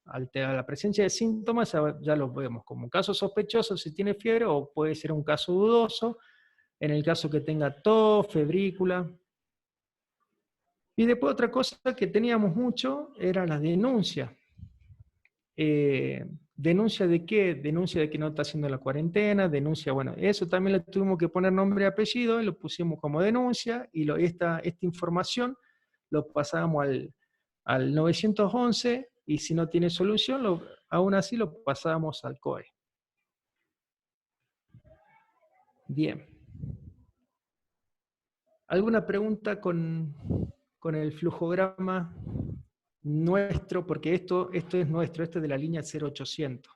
S1: Al la presencia de síntomas ya los vemos como un caso sospechoso si tiene fiebre o puede ser un caso dudoso, en el caso que tenga tos, febrícula. Y después otra cosa que teníamos mucho era la denuncia. ¿Denuncia de qué? Denuncia de que no está haciendo la cuarentena, denuncia, bueno, eso también le tuvimos que poner nombre y apellido, y lo pusimos como denuncia, y esta información lo pasamos al 911, y si no tiene solución, aún así lo pasamos al COE. Bien. ¿Alguna pregunta con el flujograma nuestro? Porque esto es nuestro, esto es de la línea 0800.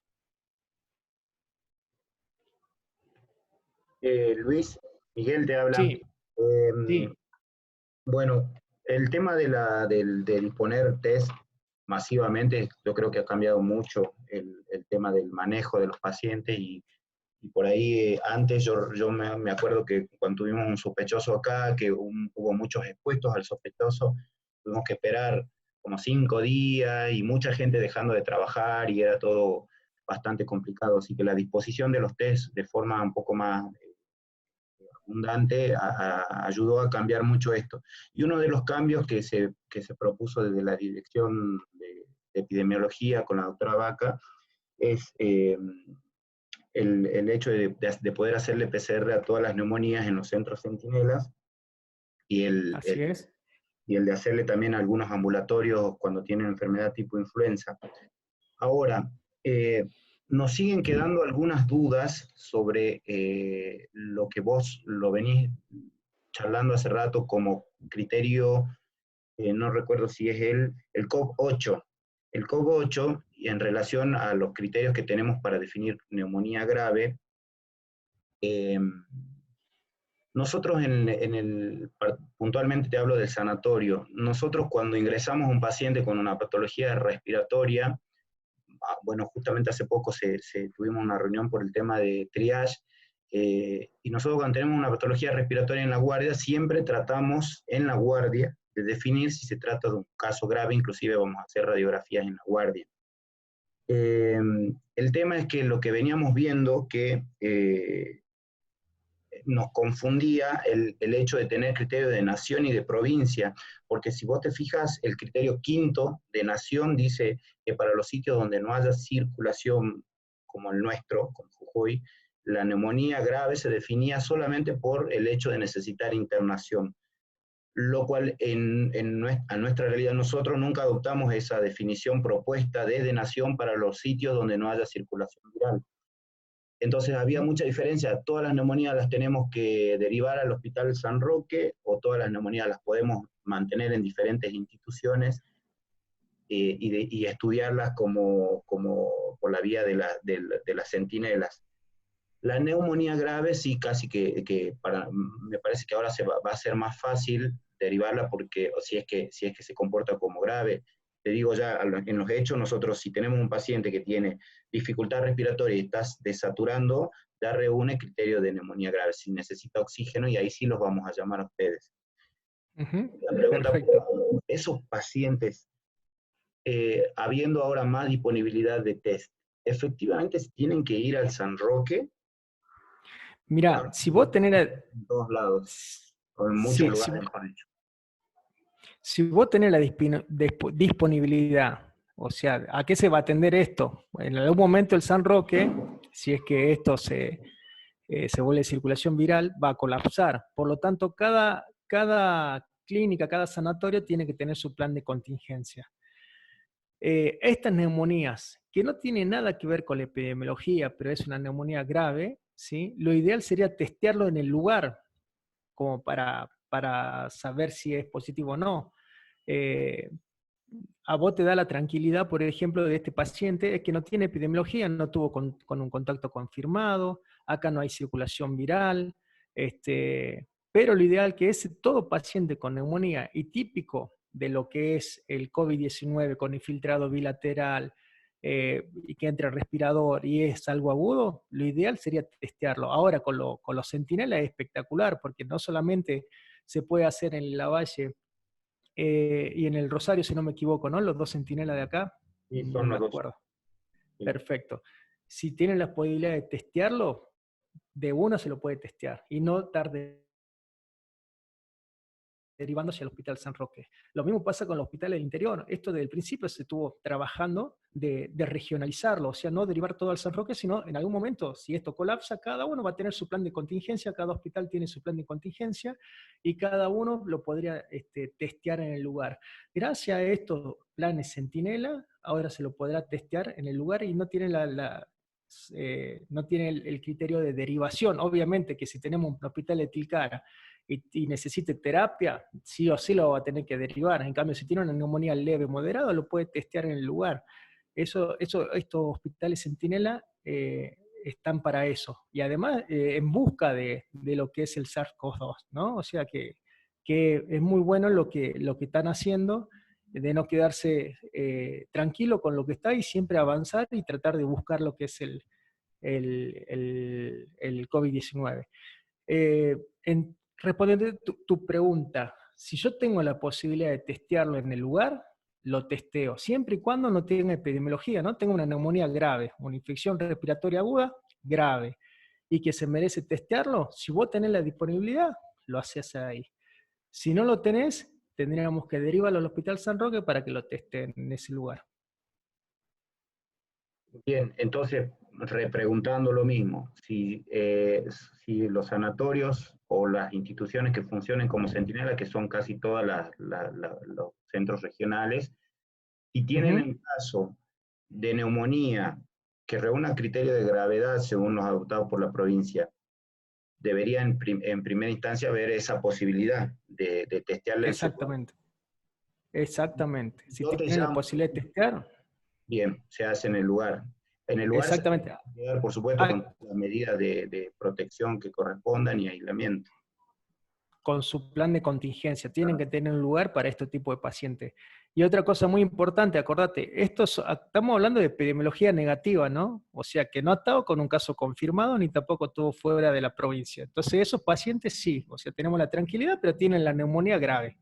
S2: Luis, Miguel te habla.
S1: Sí, sí.
S2: Bueno, el tema del poner test masivamente, yo creo que ha cambiado mucho el tema del manejo de los pacientes y Y por ahí antes yo me acuerdo que cuando tuvimos un sospechoso acá, que hubo muchos expuestos al sospechoso, tuvimos que esperar como 5 días y mucha gente dejando de trabajar y era todo bastante complicado. Así que la disposición de los test de forma un poco más abundante ayudó a cambiar mucho esto. Y uno de los cambios que se propuso desde la Dirección de Epidemiología con la doctora Vaca es el hecho de poder hacerle PCR a todas las neumonías en los centros centinelas y
S1: Así es.
S2: y el de hacerle también a algunos ambulatorios cuando tienen enfermedad tipo influenza. Ahora, nos siguen quedando algunas dudas sobre lo que vos lo venís charlando hace rato como criterio, no recuerdo si es el COV-8. El COV-8, y en relación a los criterios que tenemos para definir neumonía grave, nosotros puntualmente te hablo del sanatorio, nosotros cuando ingresamos a un paciente con una patología respiratoria, bueno, justamente hace poco tuvimos una reunión por el tema de triage, y nosotros cuando tenemos una patología respiratoria en la guardia, siempre tratamos en la guardia de definir si se trata de un caso grave, inclusive vamos a hacer radiografías en la guardia. El tema es que lo que veníamos viendo que nos confundía el hecho de tener criterio de nación y de provincia, porque si vos te fijas, el criterio quinto de nación dice que para los sitios donde no haya circulación como el nuestro, como Jujuy, la neumonía grave se definía solamente por el hecho de necesitar internación, lo cual a nuestra realidad nosotros nunca adoptamos esa definición propuesta de nación para los sitios donde no haya circulación viral. Entonces había mucha diferencia, todas las neumonías las tenemos que derivar al Hospital San Roque, o todas las neumonías las podemos mantener en diferentes instituciones y estudiarlas como por la vía de las centinelas. La neumonía grave sí casi me parece que ahora va a ser más fácil derivarla porque si es que se comporta como grave. Te digo ya, en los hechos, nosotros si tenemos un paciente que tiene dificultad respiratoria y estás desaturando, ya reúne criterio de neumonía grave, si necesita oxígeno, y ahí sí los vamos a llamar a ustedes. La pregunta,
S1: Perfecto.
S2: esos pacientes, habiendo ahora más disponibilidad de test, ¿efectivamente tienen que ir al San Roque?
S1: Mira, si vos tenés
S2: En todos lados, o en muchos
S1: sí,
S2: lugares, mejor dicho.
S1: si vos tenés la disponibilidad, o sea, ¿a qué se va a atender esto? En algún momento el San Roque, si es que esto se vuelve circulación viral, va a colapsar. Por lo tanto, cada clínica, cada sanatorio tiene que tener su plan de contingencia. Estas neumonías, que no tienen nada que ver con la epidemiología, pero es una neumonía grave, ¿sí? Lo ideal sería testearlo en el lugar, como para saber si es positivo o no. A vos te da la tranquilidad, por ejemplo, de este paciente, es que no tiene epidemiología, no tuvo con un contacto confirmado, acá no hay circulación viral, pero lo ideal que es todo paciente con neumonía y típico de lo que es el COVID-19 con infiltrado bilateral y que entre el respirador y es algo agudo, lo ideal sería testearlo. Ahora con los centinelas es espectacular porque no solamente se puede hacer en Lavalle y en el Rosario, si no me equivoco, ¿no? Los dos centinelas de acá.
S2: Sí,
S1: No
S2: son
S1: me
S2: los dos.
S1: acuerdo.
S2: Sí.
S1: Perfecto. Si tienen la posibilidad de testearlo, de uno se lo puede testear y no tarde derivando hacia el Hospital San Roque. Lo mismo pasa con los hospitales del interior. Esto desde el principio se estuvo trabajando de regionalizarlo, o sea, no derivar todo al San Roque, sino en algún momento, si esto colapsa, cada uno va a tener su plan de contingencia, cada hospital tiene su plan de contingencia y cada uno lo podría testear en el lugar. Gracias a estos planes Centinela, ahora se lo podrá testear en el lugar y no tiene no tiene el criterio de derivación. Obviamente que si tenemos un hospital de Tilcara y necesite terapia, sí o sí lo va a tener que derivar. En cambio, si tiene una neumonía leve o moderada, lo puede testear en el lugar. Estos hospitales Centinela están para eso. Y además en busca de lo que es el SARS-CoV-2, ¿no? O sea que es muy bueno lo que están haciendo, de no quedarse tranquilo con lo que está y siempre avanzar y tratar de buscar lo que es el COVID-19. Respondiendo tu pregunta, si yo tengo la posibilidad de testearlo en el lugar, lo testeo, siempre y cuando no tenga epidemiología, ¿no? Tengo una neumonía grave, una infección respiratoria aguda grave, y que se merece testearlo, si vos tenés la disponibilidad, lo haces ahí. Si no lo tenés, tendríamos que derivarlo al Hospital San Roque para que lo testen en ese lugar.
S2: Bien, entonces, repreguntando lo mismo, si los sanatorios o las instituciones que funcionen como Centinela, que son casi todos los centros regionales, si tienen en caso de neumonía que reúna criterio de gravedad según los adoptados por la provincia, debería en primera instancia ver esa posibilidad de testearle.
S1: Exactamente. Exactamente. Si
S2: Yo te
S1: tienen la
S2: llamo,
S1: posibilidad de testear.
S2: bien, se hace en el lugar. En el lugar
S1: Exactamente.
S2: se debe dar, por supuesto, con las medidas de protección que correspondan y aislamiento.
S1: Con su plan de contingencia. Tienen que tener un lugar para este tipo de pacientes. Y otra cosa muy importante, acordate, estamos hablando de epidemiología negativa, ¿no? O sea, que no ha estado con un caso confirmado ni tampoco estuvo fuera de la provincia. Entonces esos pacientes sí, o sea, tenemos la tranquilidad, pero tienen la neumonía grave.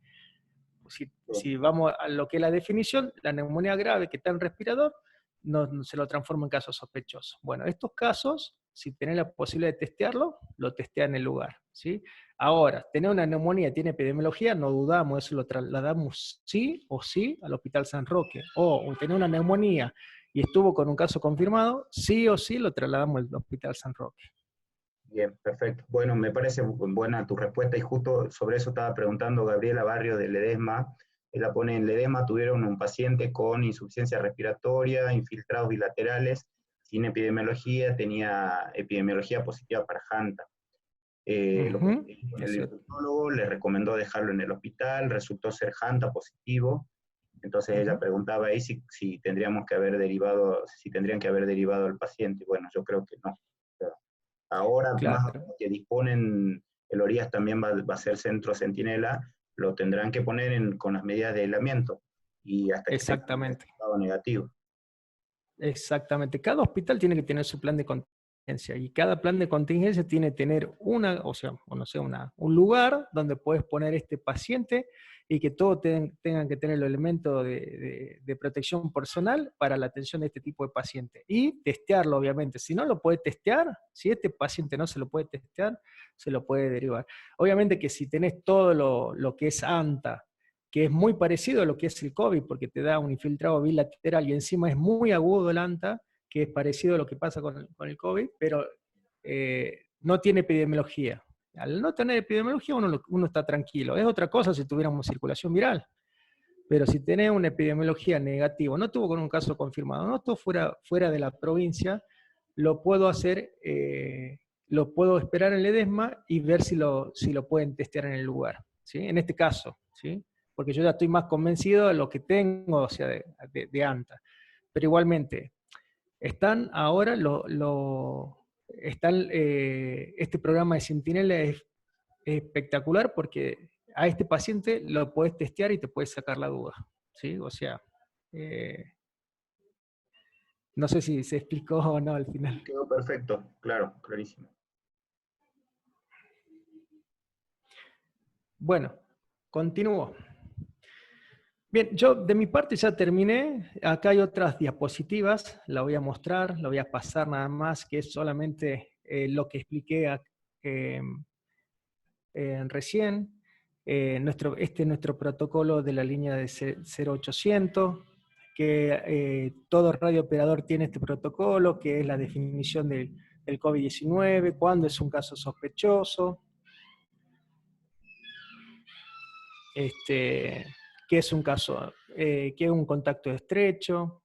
S1: Si vamos a lo que es la definición, la neumonía grave que está en respirador, no se lo transforma en caso sospechoso. Bueno, estos casos, si tenés la posibilidad de testearlo, lo testea en el lugar, ¿sí? Ahora, tener una neumonía, tiene epidemiología, no dudamos, eso lo trasladamos sí o sí al Hospital San Roque. O tener una neumonía y estuvo con un caso confirmado, sí o sí lo trasladamos al Hospital San Roque.
S2: Bien, perfecto. Bueno, me parece buena tu respuesta y justo sobre eso estaba preguntando Gabriela Barrio de Ledesma. Ella pone en Ledesma tuvieron un paciente con insuficiencia respiratoria, infiltrados bilaterales, sin epidemiología, tenía epidemiología positiva para Hanta. Lo que con el infectólogo le recomendó dejarlo en el hospital, resultó ser Hanta positivo. Entonces ella preguntaba ahí si tendríamos que haber derivado, si tendrían que haber derivado al paciente. Bueno, yo creo que no. Ahora,
S1: claro,
S2: más que disponen, el ORIAS también va a ser centro Centinela, lo tendrán que poner con las medidas de aislamiento y hasta que esté resultado negativo.
S1: Exactamente. Cada hospital tiene que tener su plan de contingencia y cada plan de contingencia tiene que tener un lugar donde puedes poner este paciente y que todos tengan que tener los elementos de protección personal para la atención de este tipo de paciente. Y testearlo, obviamente. Si no lo puede testear, si este paciente no se lo puede testear, se lo puede derivar. Obviamente que si tenés todo lo que es ANTA, que es muy parecido a lo que es el COVID, porque te da un infiltrado bilateral y encima es muy agudo el ANTA, que es parecido a lo que pasa con el COVID, pero no tiene epidemiología. Al no tener epidemiología uno está tranquilo. Es otra cosa si tuviéramos circulación viral. Pero si tenés una epidemiología negativa, no estuvo con un caso confirmado, no estuvo fuera de la provincia, lo puedo hacer, lo puedo esperar en el EDESMA y ver si lo pueden testear en el lugar, ¿sí? En este caso, ¿sí? Porque yo ya estoy más convencido de lo que tengo, o sea, de ANTA. Pero igualmente, están ahora, este programa de Centinela es espectacular porque a este paciente lo puedes testear y te puedes sacar la duda, ¿sí? O sea, no sé si se explicó o no al final.
S2: Quedó perfecto, claro, clarísimo.
S1: Bueno, continúo. Bien, yo de mi parte ya terminé. Acá hay otras diapositivas, la voy a mostrar, la voy a pasar nada más, que es solamente lo que expliqué recién. Este es nuestro protocolo de la línea de 0800, que todo radiooperador tiene este protocolo, que es la definición del COVID-19, cuándo es un caso sospechoso, qué es un caso, qué es un contacto estrecho,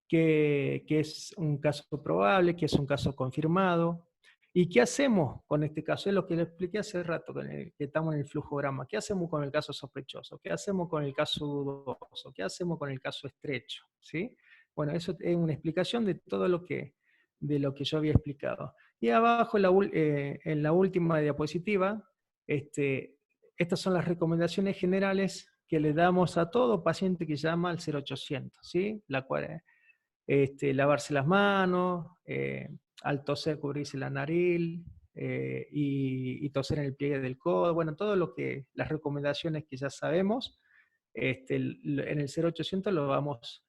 S1: qué es un caso probable, qué es un caso confirmado. ¿Y qué hacemos con este caso? Es lo que le expliqué hace rato, que estamos en el flujograma. ¿Qué hacemos con el caso sospechoso? ¿Qué hacemos con el caso dudoso? ¿Qué hacemos con el caso estrecho? ¿Sí? Bueno, eso es una explicación de todo de lo que yo había explicado. Y abajo, en la última diapositiva, estas son las recomendaciones generales que le damos a todo paciente que llama al 0800, ¿sí? Lavarse las manos, al toser cubrirse la nariz, y toser en el pliegue del codo, bueno, todo lo que, las recomendaciones que ya sabemos, en el 0800 la vamos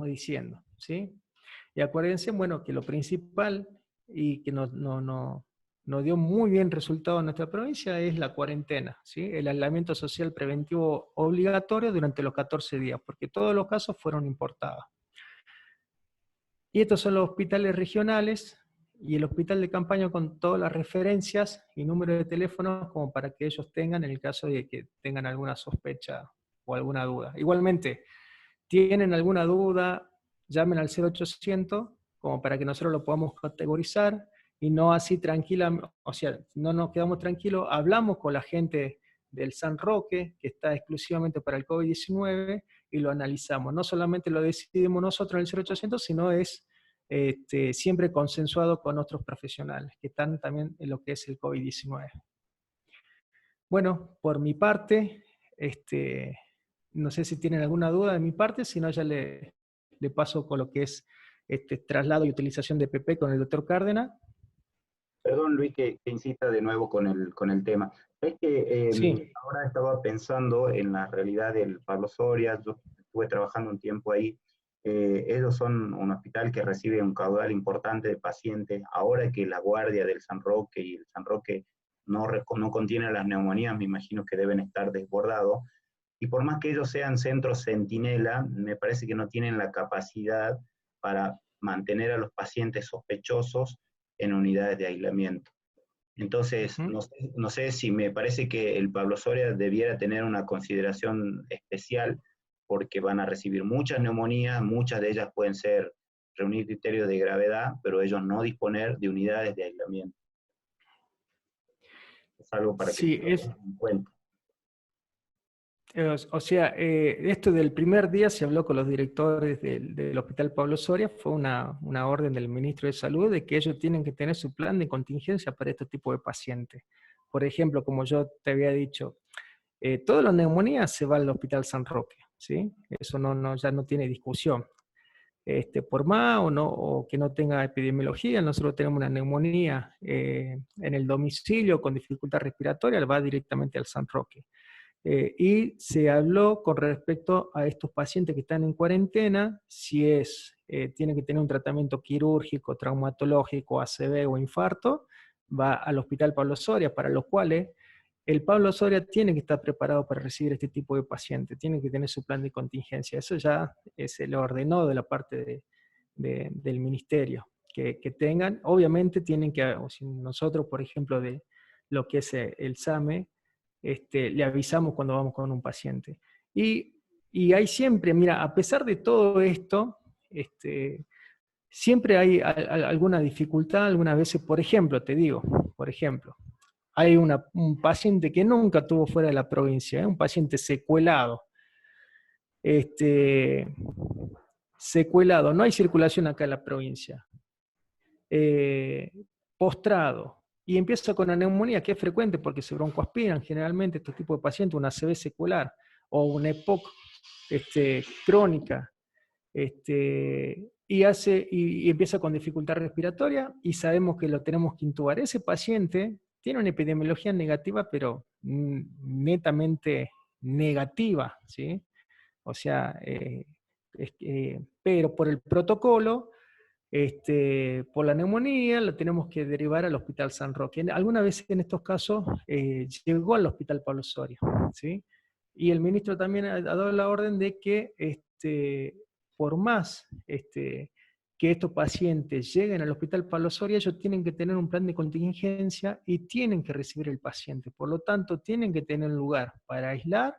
S1: diciendo, ¿sí? Y acuérdense, bueno, que lo principal y que nos dio muy bien resultado en nuestra provincia es la cuarentena, ¿sí? El aislamiento social preventivo obligatorio durante los 14 días, porque todos los casos fueron importados. Y estos son los hospitales regionales y el hospital de campaña con todas las referencias y números de teléfono como para que ellos tengan en el caso de que tengan alguna sospecha o alguna duda. Igualmente, tienen alguna duda, llamen al 0800 como para que nosotros lo podamos categorizar y no así tranquila, o sea, no nos quedamos tranquilos, hablamos con la gente del San Roque, que está exclusivamente para el COVID-19, y lo analizamos. No solamente lo decidimos nosotros en el 0800, sino es siempre consensuado con otros profesionales que están también en lo que es el COVID-19. Bueno, por mi parte, no sé si tienen alguna duda de mi parte, si no ya le paso con lo que es traslado y utilización de PP con el doctor Cárdenas.
S2: Perdón, Luis, que insista de nuevo con el tema. Es que
S1: Sí.
S2: ahora estaba pensando en la realidad del Pablo Soria, yo estuve trabajando un tiempo ahí. Ellos son un hospital que recibe un caudal importante de pacientes. Ahora que la guardia del San Roque y el San Roque no contiene las neumonías, me imagino que deben estar desbordados. Y por más que ellos sean centros centinela, me parece que no tienen la capacidad para mantener a los pacientes sospechosos en unidades de aislamiento. Entonces, no sé si me parece que el Pablo Soria debiera tener una consideración especial porque van a recibir muchas neumonías, muchas de ellas pueden ser reunir criterios de gravedad, pero ellos no disponer de unidades de aislamiento. Es algo para que
S1: Sí,
S2: se tengan en cuenta.
S1: O sea, esto del primer día se habló con los directores del Hospital Pablo Soria, fue una orden del ministro de Salud de que ellos tienen que tener su plan de contingencia para este tipo de pacientes. Por ejemplo, como yo te había dicho, toda la neumonía se va al Hospital San Roque, ¿sí? Eso ya no tiene discusión. Por más o que no tenga epidemiología, nosotros tenemos una neumonía en el domicilio con dificultad respiratoria, va directamente al San Roque. Y se habló con respecto a estos pacientes que están en cuarentena, si tienen que tener un tratamiento quirúrgico, traumatológico, ACV o infarto, va al Hospital Pablo Soria, para los cuales el Pablo Soria tiene que estar preparado para recibir este tipo de pacientes, tiene que tener su plan de contingencia. Eso ya se le ordenó de la parte del ministerio, que tengan, obviamente tienen que, nosotros por ejemplo de lo que es el SAME, le avisamos cuando vamos con un paciente. Y hay siempre, mira, a pesar de todo esto, siempre hay alguna dificultad, algunas veces, por ejemplo, te digo, por ejemplo, hay un paciente que nunca tuvo fuera de la provincia, un paciente secuelado. Secuelado, no hay circulación acá en la provincia. Postrado, y empieza con la neumonía, que es frecuente porque se broncoaspiran generalmente estos tipos de pacientes, una ACV secular o una EPOC crónica, y empieza con dificultad respiratoria y sabemos que lo tenemos que intubar. Ese paciente tiene una epidemiología negativa, pero netamente negativa, ¿sí? O sea, pero por el protocolo, por la neumonía, la tenemos que derivar al Hospital San Roque. Alguna vez en estos casos llegó al Hospital Pablo Soria, ¿sí? Y el ministro también ha dado la orden de que por más que estos pacientes lleguen al Hospital Pablo Soria, ellos tienen que tener un plan de contingencia y tienen que recibir el paciente. Por lo tanto, tienen que tener un lugar para aislar.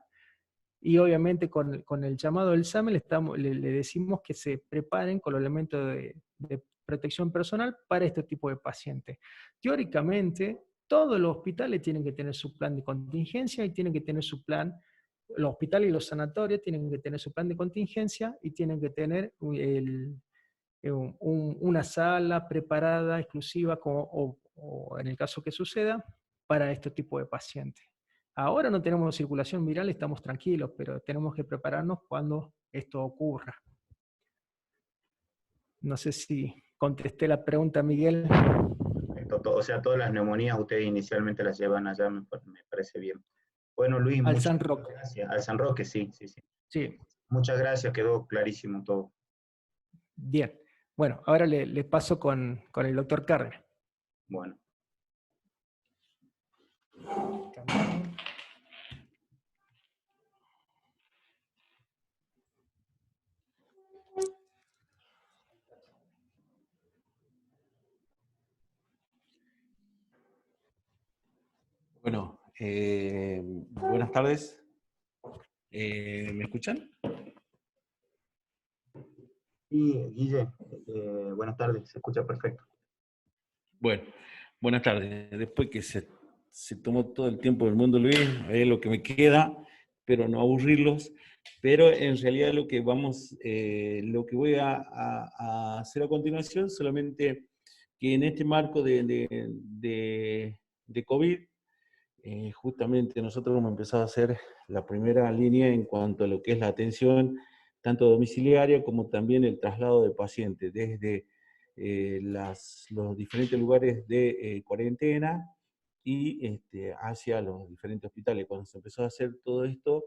S1: Y obviamente con el llamado del SAME le decimos que se preparen con los elementos de protección personal para este tipo de pacientes. Teóricamente, todos los hospitales tienen que tener su plan de contingencia y tienen que tener su plan, los hospitales y los sanatorios tienen que tener su plan de contingencia y tienen que tener una sala preparada, exclusiva, o en el caso que suceda, para este tipo de pacientes. Ahora no tenemos circulación viral, estamos tranquilos, pero tenemos que prepararnos cuando esto ocurra. No sé si contesté la pregunta, Miguel.
S2: O sea, todas las neumonías ustedes inicialmente las llevan allá, me parece bien. Bueno, Luis,
S1: Al
S2: muchas
S1: San Roque.
S2: gracias. Al San Roque, sí, sí, sí.
S1: Sí,
S2: Muchas gracias, quedó clarísimo todo.
S1: bien. Bueno, ahora le paso con el doctor Cárdenas.
S2: Bueno.
S4: Bueno, buenas tardes. ¿Me escuchan?
S2: Sí, Guille, buenas tardes, se escucha perfecto.
S4: Bueno, buenas tardes. Después que se tomó todo el tiempo del mundo, Luis, es lo que me queda, pero no aburrirlos. Pero en realidad lo que lo que voy a hacer a continuación, solamente que en este marco de COVID, justamente nosotros hemos empezado a hacer la primera línea en cuanto a lo que es la atención, tanto domiciliaria como también el traslado de pacientes, desde los diferentes lugares de cuarentena y hacia los diferentes hospitales. Cuando se empezó a hacer todo esto,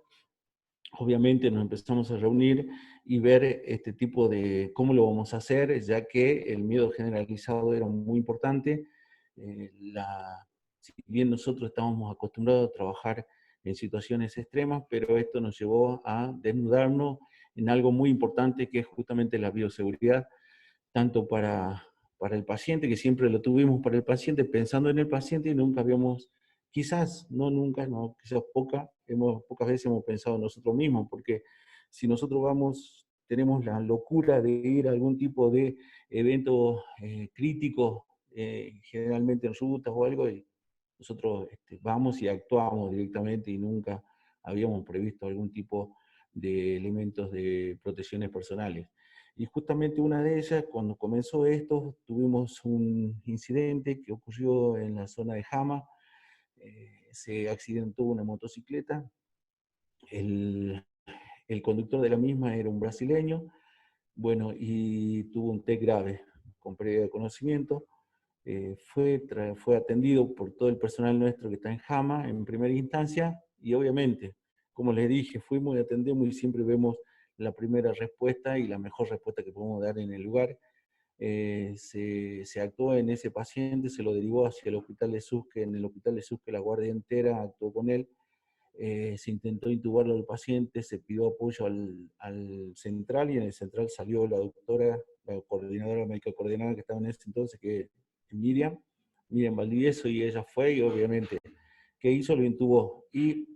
S4: obviamente nos empezamos a reunir y ver este tipo de cómo lo vamos a hacer, ya que el miedo generalizado era muy importante. Si bien nosotros estábamos acostumbrados a trabajar en situaciones extremas, pero esto nos llevó a desnudarnos en algo muy importante que es justamente la bioseguridad, tanto para el paciente, que siempre lo tuvimos para el paciente, pensando en el paciente y nunca habíamos, quizás, no nunca, no, quizás pocas veces hemos pensado en nosotros mismos, porque si nosotros tenemos la locura de ir a algún tipo de evento crítico, generalmente en rutas o algo, y nosotros vamos y actuamos directamente y nunca habíamos previsto algún tipo de elementos de protecciones personales. Y justamente una de ellas, cuando comenzó esto, tuvimos un incidente que ocurrió en la zona de Jama. Se accidentó una motocicleta. El conductor de la misma era un brasileño, bueno, y tuvo un TEC grave, con pérdida de conocimiento. Fue atendido por todo el personal nuestro que está en Jama en primera instancia, y obviamente, como les dije, fuimos y atendemos y siempre vemos la primera respuesta y la mejor respuesta que podemos dar en el lugar. Se actuó en ese paciente, se lo derivó hacia el hospital de Susque. En el hospital de Susque la guardia entera actuó con él. Se intentó intubarlo al paciente, se pidió apoyo al central, y en el central salió la doctora, la coordinadora médica coordinadora que estaba en ese entonces, que es Miriam Valdivieso, y ella fue, y obviamente, ¿qué hizo? Lo intubó. Y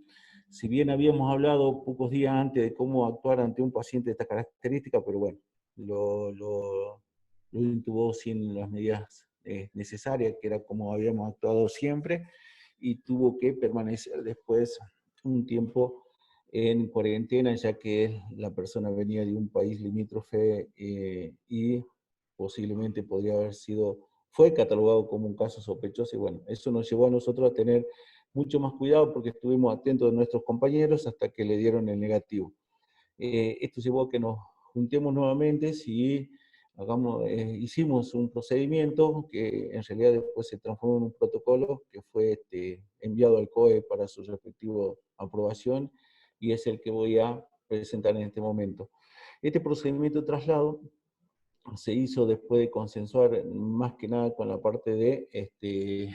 S4: si bien habíamos hablado pocos días antes de cómo actuar ante un paciente de esta característica, pero bueno, lo intubó sin las medidas necesarias, que era como habíamos actuado siempre, y tuvo que permanecer después un tiempo en cuarentena, ya que la persona venía de un país limítrofe y posiblemente fue catalogado como un caso sospechoso, y bueno, eso nos llevó a nosotros a tener mucho más cuidado porque estuvimos atentos de nuestros compañeros hasta que le dieron el negativo. Esto llevó a que nos juntemos nuevamente, hicimos un procedimiento que en realidad después se transformó en un protocolo que fue enviado al COE para su respectiva aprobación, y es el que voy a presentar en este momento. Este procedimiento de traslado se hizo después de consensuar más que nada con la parte de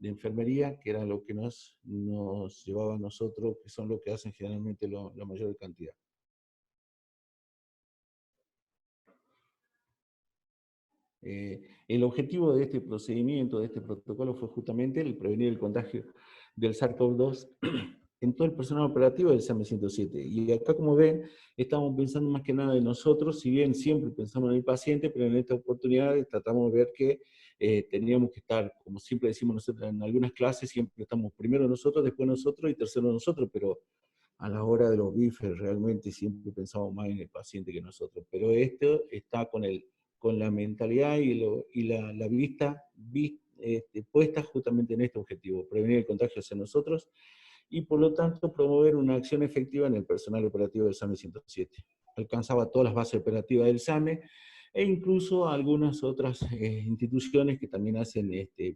S4: enfermería, que era lo que nos llevaba a nosotros, que son lo que hacen generalmente la mayor cantidad. El objetivo de este procedimiento, de este protocolo, fue justamente el prevenir el contagio del SARS-CoV-2 en todo el personal operativo del SAME 107. Y acá, como ven, estamos pensando más que nada en nosotros, si bien siempre pensamos en el paciente, pero en esta oportunidad tratamos de ver que teníamos que estar, como siempre decimos nosotros en algunas clases, siempre estamos primero nosotros, después nosotros y tercero nosotros, pero a la hora de los bifes realmente siempre pensamos más en el paciente que nosotros. Pero esto está con la mentalidad y la vista puesta justamente en este objetivo: prevenir el contagio hacia nosotros y por lo tanto promover una acción efectiva en el personal operativo del SAME 107. Alcanzaba todas las bases operativas del SAME, e incluso algunas otras instituciones que también hacen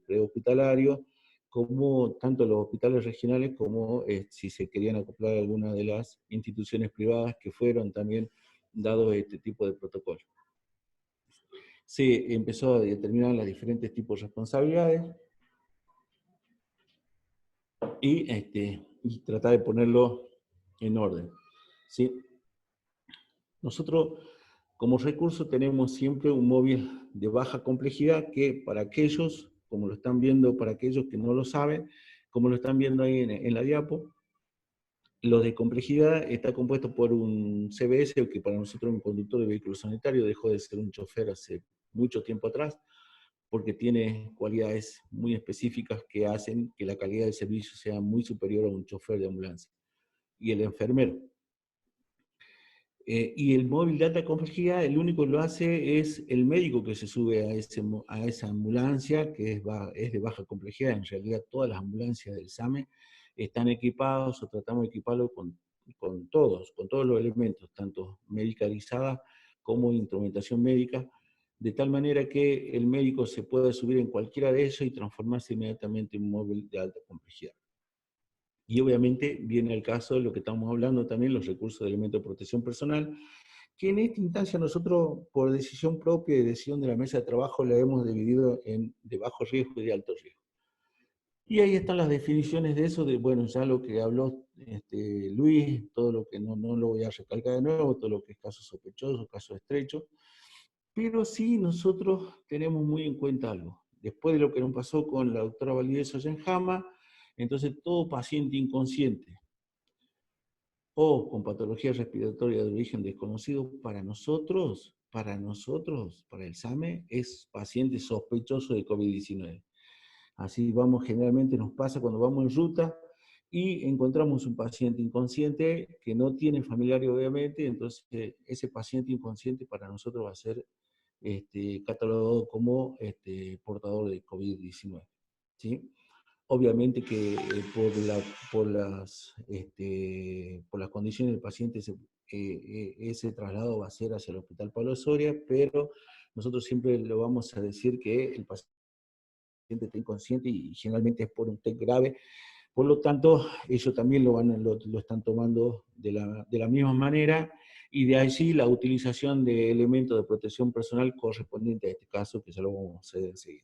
S4: prehospitalario, como tanto los hospitales regionales como si se querían acoplar a alguna de las instituciones privadas que fueron también dados este tipo de protocolo. Se empezó a determinar los diferentes tipos de responsabilidades y tratar de ponerlo en orden, ¿sí? Nosotros como recurso tenemos siempre un móvil de baja complejidad que para aquellos, como lo están viendo, para aquellos que no lo saben, como lo están viendo ahí en la diapo, lo de complejidad está compuesto por un CBS, que para nosotros es un conductor de vehículo sanitario, dejó de ser un chofer hace mucho tiempo atrás, porque tiene cualidades muy específicas que hacen que la calidad del servicio sea muy superior a un chofer de ambulancia. Y el enfermero. Y el móvil de alta complejidad, el único que lo hace es el médico que se sube a esa ambulancia, que es de baja complejidad. En realidad todas las ambulancias del SAME están equipadas, o tratamos de equiparlo con todos los elementos, tanto medicalizadas como instrumentación médica, de tal manera que el médico se pueda subir en cualquiera de ellos y transformarse inmediatamente en un móvil de alta complejidad. Y obviamente viene el caso de lo que estamos hablando también, los recursos de elementos de protección personal, que en esta instancia nosotros, por decisión propia y decisión de la mesa de trabajo, la hemos dividido en de bajo riesgo y de alto riesgo. Y ahí están las definiciones de eso, de bueno, ya lo que habló Luis, todo lo que no lo voy a recalcar de nuevo, todo lo que es caso sospechoso, caso estrecho, pero sí nosotros tenemos muy en cuenta algo. Después de lo que nos pasó con la doctora Valdivieso Yenjama, entonces todo paciente inconsciente o con patología respiratoria de origen desconocido, para nosotros, para el SAME, es paciente sospechoso de COVID-19. Así vamos, generalmente nos pasa cuando vamos en ruta y encontramos un paciente inconsciente que no tiene familiar obviamente, entonces ese paciente inconsciente para nosotros va a ser catalogado como portador de COVID-19. ¿Sí? Obviamente que por las condiciones del paciente ese traslado va a ser hacia el Hospital Pablo Soria, pero nosotros siempre lo vamos a decir que el paciente está inconsciente y generalmente es por un TEC grave. Por lo tanto, ellos también lo están tomando de la misma manera, y de allí la utilización de elementos de protección personal correspondiente a este caso, que ya lo vamos a hacer enseguida.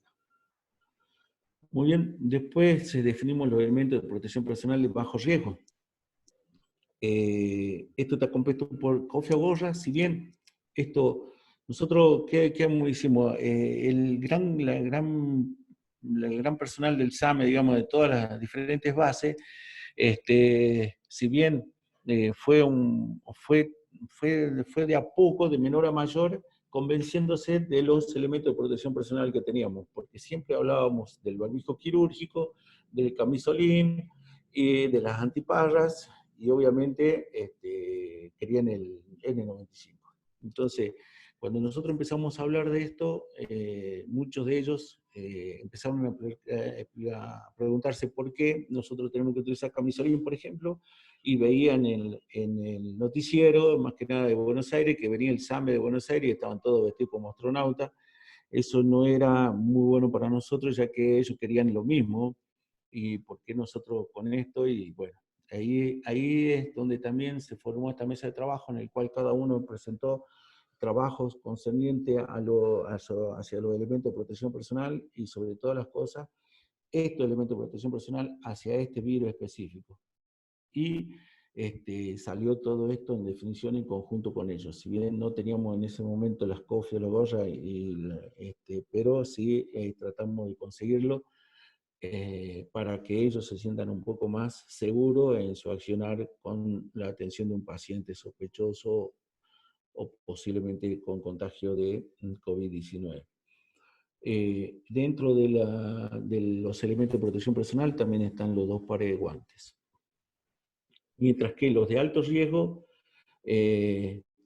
S4: Muy bien, después definimos los elementos de protección personal de bajo riesgo. Esto está compuesto por cofia o gorra, si bien esto, nosotros, ¿qué hicimos? El gran personal del SAME, digamos, de todas las diferentes bases, si bien fue de a poco, de menor a mayor, convenciéndose de los elementos de protección personal que teníamos, porque siempre hablábamos del barbijo quirúrgico, del camisolín, y de las antiparras, y obviamente querían el N95. Entonces, cuando nosotros empezamos a hablar de esto, muchos de ellos empezaron a preguntarse por qué nosotros tenemos que utilizar camisolín, por ejemplo, y veían en el noticiero, más que nada de Buenos Aires, que venía el SAME de Buenos Aires y estaban todos vestidos como astronautas. Eso no era muy bueno para nosotros, ya que ellos querían lo mismo, y por qué nosotros con esto, y bueno, ahí es donde también se formó esta mesa de trabajo en el cual cada uno presentó trabajos concernientes hacia los elementos de protección personal y sobre todas las cosas, estos elementos de protección personal hacia este virus específico. Y salió todo esto en definición en conjunto con ellos. Si bien no teníamos en ese momento las cofias, la gorra, pero sí tratamos de conseguirlo para que ellos se sientan un poco más seguros en su accionar con la atención de un paciente sospechoso o posiblemente con contagio de COVID-19. Dentro de los elementos de protección personal también están los 2 pares de guantes. Mientras que los de alto riesgo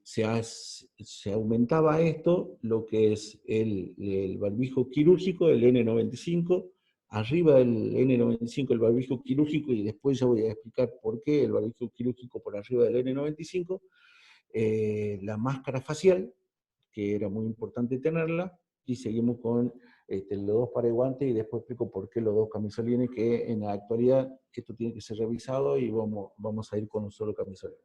S4: se aumentaba esto, lo que es el barbijo quirúrgico, el N95, arriba del N95 el barbijo quirúrgico, y después ya voy a explicar por qué el barbijo quirúrgico por arriba del N95, la máscara facial, que era muy importante tenerla, y seguimos con los 2 pares de guantes, y después explico por qué los 2 camisolines, que en la actualidad esto tiene que ser revisado y vamos a ir con un solo camisolín.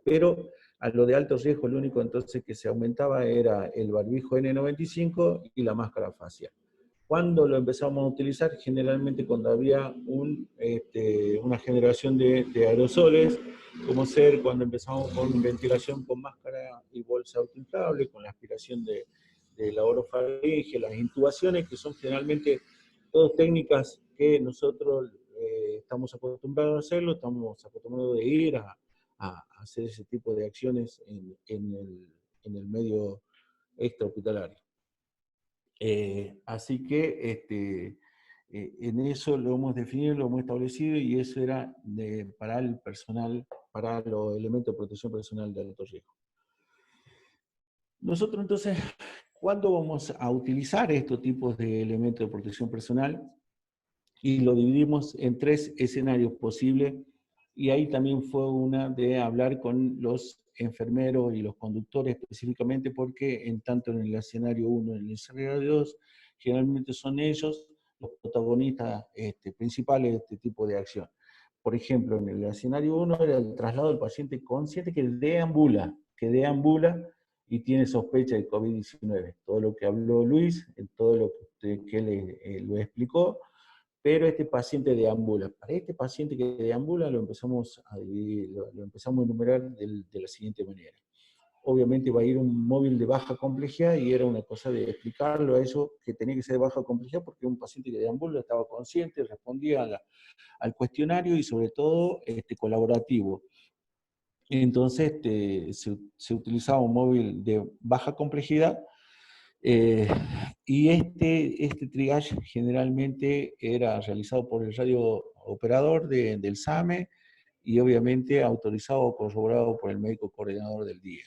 S4: Pero a lo de alto riesgo, lo único entonces que se aumentaba era el barbijo N95 y la máscara facial. ¿Cuándo lo empezamos a utilizar? Generalmente cuando había una generación de aerosoles, como ser cuando empezamos con ventilación con máscara y bolsa autoinflable, con la aspiración de la orofaringe, las intubaciones, que son generalmente todas técnicas que nosotros estamos acostumbrados a hacerlo, estamos acostumbrados de ir a hacer ese tipo de acciones en el medio extrahospitalario. Así que en eso lo hemos definido, lo hemos establecido, y eso era para el personal, para los elementos de protección personal de alto riesgo. Nosotros entonces, ¿cuándo vamos a utilizar estos tipos de elementos de protección personal? Y lo dividimos en 3 escenarios posibles, y ahí también fue una de hablar con los enfermeros y los conductores específicamente, porque en tanto en el escenario 1 y en el escenario 2, generalmente son ellos los protagonistas principales de este tipo de acción. Por ejemplo, en el escenario 1 era el traslado del paciente consciente que deambula y tiene sospecha de COVID-19. Todo lo que habló Luis, todo lo que él lo explicó, pero este paciente deambula. Para este paciente que deambula lo empezamos a dividir, lo empezamos a enumerar de la siguiente manera. Obviamente va a ir un móvil de baja complejidad, y era una cosa de explicarlo a ellos que tenía que ser de baja complejidad porque un paciente que deambula estaba consciente, respondía al cuestionario y sobre todo colaborativo. Entonces se utilizaba un móvil de baja complejidad, y este triage generalmente era realizado por el radiooperador del SAME, y obviamente autorizado o corroborado por el médico coordinador del día.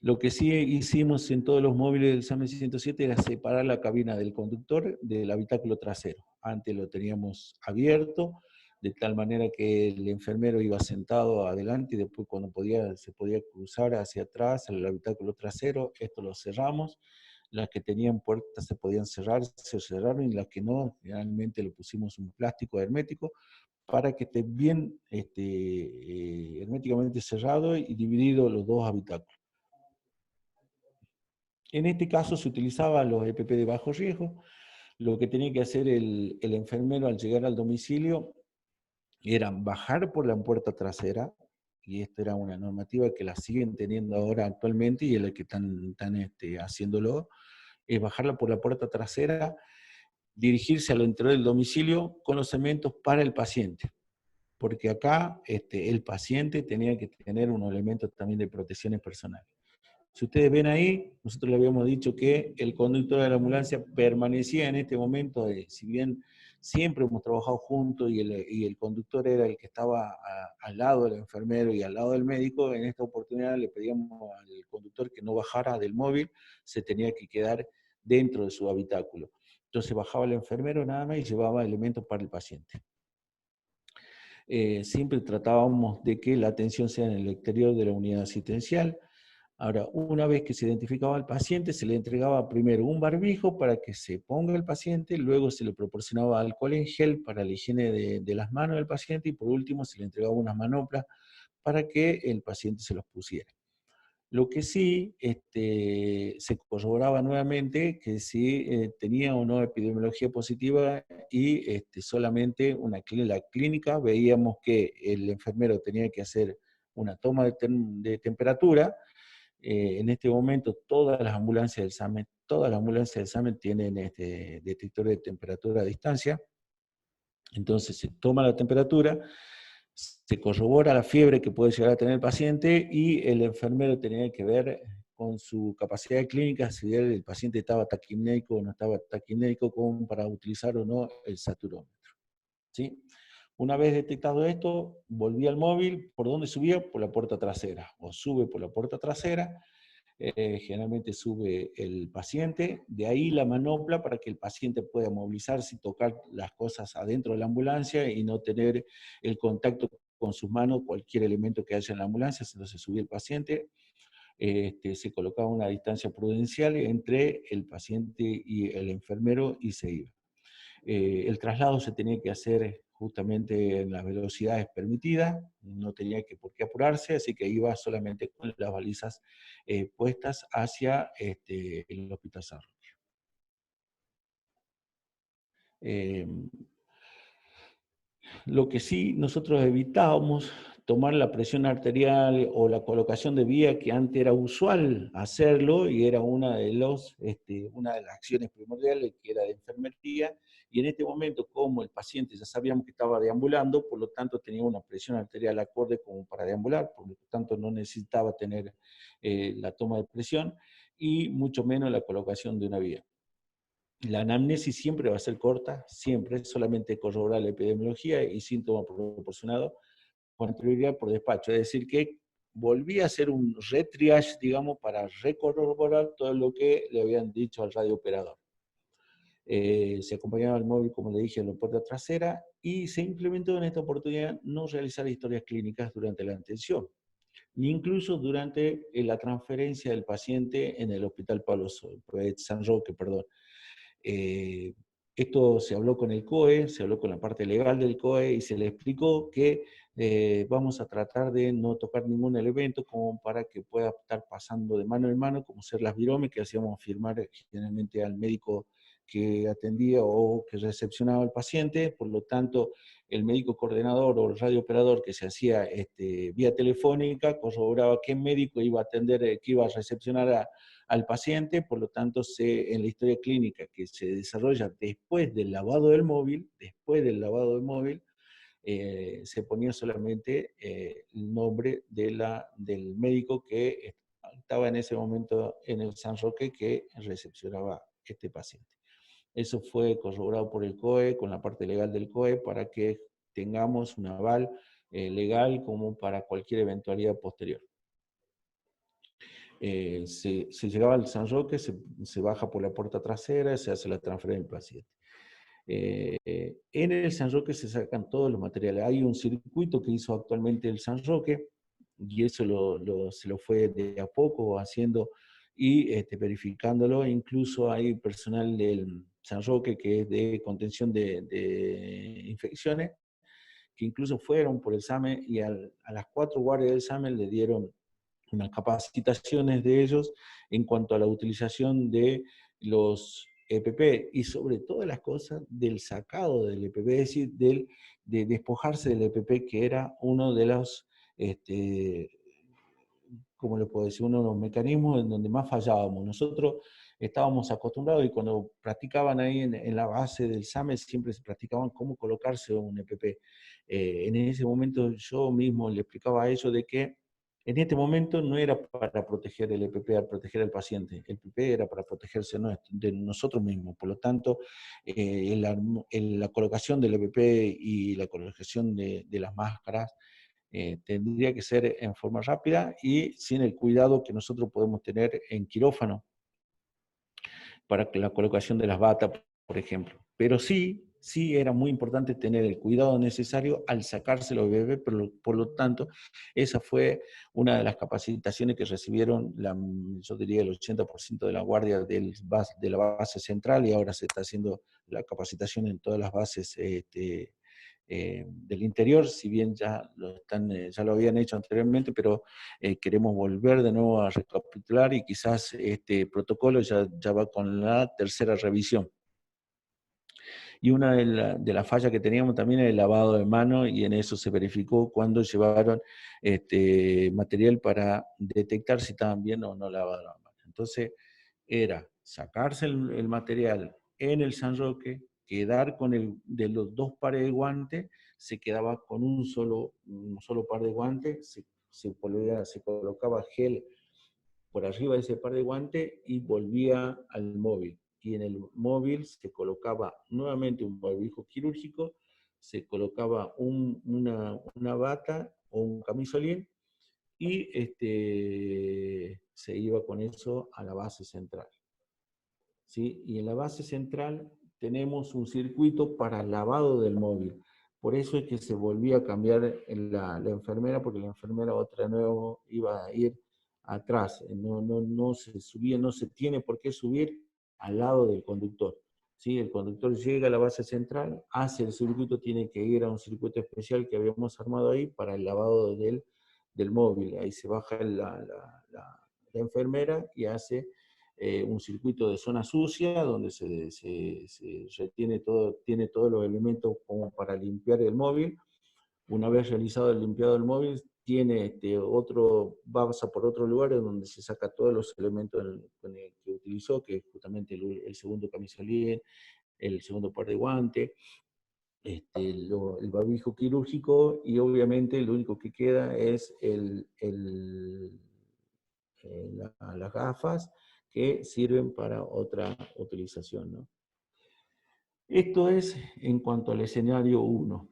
S4: Lo que sí hicimos en todos los móviles del SAME 107 era separar la cabina del conductor del habitáculo trasero. Antes lo teníamos abierto, de tal manera que el enfermero iba sentado adelante, y después cuando se podía cruzar hacia atrás al habitáculo trasero. Esto lo cerramos. Las que tenían puertas se podían cerrar, se cerraron, y las que no, realmente le pusimos un plástico hermético para que esté bien herméticamente cerrado y dividido los 2 habitáculos. En este caso se utilizaban los EPP de bajo riesgo. Lo que tenía que hacer el enfermero al llegar al domicilio era bajar por la puerta trasera, y esta era una normativa que la siguen teniendo ahora actualmente, y es la que están haciéndolo, es bajarla por la puerta trasera, dirigirse al interior del domicilio con los elementos para el paciente, porque acá el paciente tenía que tener unos elementos también de protecciones personales. Si ustedes ven ahí, nosotros le habíamos dicho que el conductor de la ambulancia permanecía en este momento, si bien siempre hemos trabajado juntos y el conductor era el que estaba al lado del enfermero y al lado del médico, en esta oportunidad le pedíamos al conductor que no bajara del móvil, se tenía que quedar dentro de su habitáculo. Entonces bajaba el enfermero nada más y llevaba elementos para el paciente. Siempre tratábamos de que la atención sea en el exterior de la unidad asistencial. Ahora, una vez que se identificaba al paciente, se le entregaba primero un barbijo para que se ponga el paciente, luego se le proporcionaba alcohol en gel para la higiene de las manos del paciente, y por último se le entregaba unas manoplas para que el paciente se los pusiera. Lo que sí se corroboraba nuevamente que si tenía o no epidemiología positiva, y solamente la clínica veíamos que el enfermero tenía que hacer una toma de temperatura. En este momento todas las ambulancias del SAME tienen detector de temperatura a distancia. Entonces se toma la temperatura, se corrobora la fiebre que puede llegar a tener el paciente, y el enfermero tenía que ver con su capacidad clínica si el paciente estaba taquipnéico o no estaba taquipnéico, como para utilizar o no el saturómetro. ¿Sí? Una vez detectado esto, volvía al móvil. ¿Por dónde subía? Por la puerta trasera, o sube por la puerta trasera. Generalmente sube el paciente, de ahí la manopla para que el paciente pueda movilizarse y tocar las cosas adentro de la ambulancia y no tener el contacto con sus manos, cualquier elemento que haya en la ambulancia. Entonces subía el paciente, se colocaba una distancia prudencial entre el paciente y el enfermero y se iba. El traslado se tenía que hacer justamente en las velocidades permitidas, no tenía por qué apurarse, así que iba solamente con las balizas puestas hacia el Hospital San Roque. Lo que sí nosotros evitábamos tomar la presión arterial o la colocación de vía, que antes era usual hacerlo y era una de las acciones primordiales, que era de enfermería, y en este momento, como el paciente ya sabíamos que estaba deambulando, por lo tanto tenía una presión arterial acorde como para deambular, por lo tanto no necesitaba tener la toma de presión y mucho menos la colocación de una vía. La anamnesis siempre va a ser corta, siempre, solamente corroborar la epidemiología y síntomas proporcionados con anterioridad por despacho. Es decir, que volví a hacer un retriage, digamos, para recorroborar todo lo que le habían dicho al radiooperador. Se acompañaba el móvil, como le dije, en la puerta trasera y se implementó en esta oportunidad no realizar historias clínicas durante la atención, ni incluso durante la transferencia del paciente en el Hospital San Roque, perdón. Esto se habló con el COE, se habló con la parte legal del COE y se le explicó que vamos a tratar de no tocar ningún elemento como para que pueda estar pasando de mano en mano, como ser las viromes que hacíamos firmar generalmente al médico que atendía o que recepcionaba al paciente. Por lo tanto, el médico coordinador o el radiooperador que se hacía vía telefónica corroboraba qué médico iba a atender, que iba a recepcionar al paciente. Por lo tanto, en la historia clínica que se desarrolla después del lavado del móvil, se ponía solamente el nombre del médico que estaba en ese momento en el San Roque que recepcionaba este paciente. Eso fue corroborado por el COE, con la parte legal del COE, para que tengamos un aval legal como para cualquier eventualidad posterior. Se llegaba al San Roque, se baja por la puerta trasera, se hace la transferencia del paciente. En el San Roque se sacan todos los materiales. Hay un circuito que hizo actualmente el San Roque, y eso se lo fue de a poco haciendo y verificándolo. Incluso hay personal del San Roque que es de contención de infecciones, que incluso fueron por el SAME y a las 4 guardias del SAME le dieron unas capacitaciones de ellos en cuanto a la utilización de los EPP y sobre todas las cosas del sacado del EPP, es decir, de despojarse del EPP, que era uno de los, ¿cómo le puedo decir?, uno de los mecanismos en donde más fallábamos. Nosotros estábamos acostumbrados y cuando practicaban ahí en la base del SAME siempre se practicaban cómo colocarse un EPP. En ese momento yo mismo le explicaba a ellos de que en este momento no era para proteger el EPP, al proteger al paciente. El EPP era para protegerse de nosotros mismos. Por lo tanto, la colocación del EPP y la colocación de las máscaras tendría que ser en forma rápida y sin el cuidado que nosotros podemos tener en quirófano para la colocación de las batas, por ejemplo. Pero sí era muy importante tener el cuidado necesario al sacarse los bebés, por lo tanto, esa fue una de las capacitaciones que recibieron, yo diría, el 80% de la guardia de la base central, y ahora se está haciendo la capacitación en todas las bases del interior, si bien ya lo habían hecho anteriormente, pero queremos volver de nuevo a recapitular y quizás este protocolo ya va con la 3ª revisión. Y una de las fallas que teníamos también era el lavado de mano, y en eso se verificó cuando llevaron material para detectar si estaban bien o no lavados la mano. Entonces, era sacarse el material en el San Roque, quedar con de los 2 pares de guantes, se quedaba con un solo par de guantes, se colocaba gel por arriba de ese par de guantes y volvía al móvil. Y en el móvil se colocaba nuevamente un barbijo quirúrgico, se colocaba una bata o un camisolín y se iba con eso a la base central. ¿Sí? Y en la base central tenemos un circuito para lavado del móvil. Por eso es que se volvía a cambiar la enfermera, porque la enfermera otra nuevo iba a ir atrás, no se subía, no se tiene por qué subir al lado del conductor. ¿Sí? El conductor llega a la base central, hace el circuito, tiene que ir a un circuito especial que habíamos armado ahí para el lavado del móvil. Ahí se baja la enfermera y hace un circuito de zona sucia donde se retiene tiene todos los elementos como para limpiar el móvil. Una vez realizado el limpiado del móvil, pasa por otro lugar en donde se saca todos los elementos que utilizó, que es justamente el segundo camisolín, el segundo par de guantes, el barbijo quirúrgico, y obviamente lo único que queda es las gafas que sirven para otra utilización, ¿no? Esto es en cuanto al escenario 1.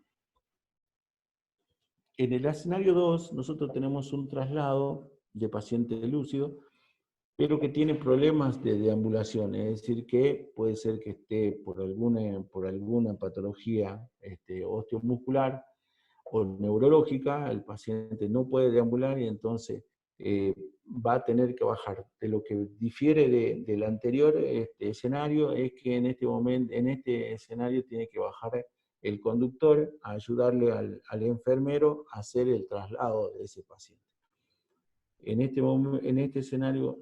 S4: En el escenario 2, nosotros tenemos un traslado de paciente lúcido, pero que tiene problemas de deambulación, es decir, que puede ser que esté por alguna patología osteomuscular o neurológica, el paciente no puede deambular y entonces va a tener que bajar. De lo que difiere del anterior escenario es que en este escenario tiene que bajar el conductor a ayudarle al enfermero a hacer el traslado de ese paciente. En este escenario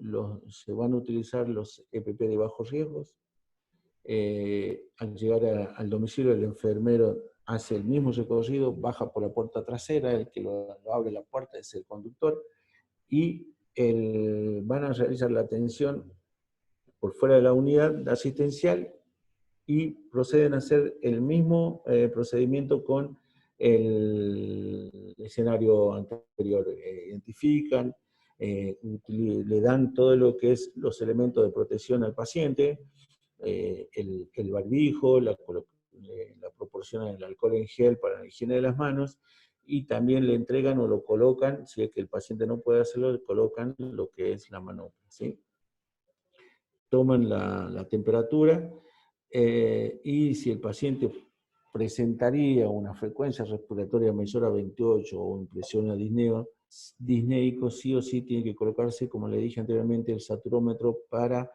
S4: se van a utilizar los EPP de bajos riesgos. Al llegar al domicilio, el enfermero hace el mismo recorrido, baja por la puerta trasera, el que lo abre la puerta es el conductor, y van a realizar la atención por fuera de la unidad asistencial y proceden a hacer el mismo procedimiento con el escenario anterior. Identifican, le dan todo lo que es los elementos de protección al paciente, el barbijo, la proporción del alcohol en gel para la higiene de las manos, y también le entregan o lo colocan, si es que el paciente no puede hacerlo, le colocan lo que es la manopla, ¿sí? Toman la temperatura, y si el paciente presentaría una frecuencia respiratoria mayor a 28 o impresión a disneico, sí o sí tiene que colocarse, como le dije anteriormente, el saturómetro para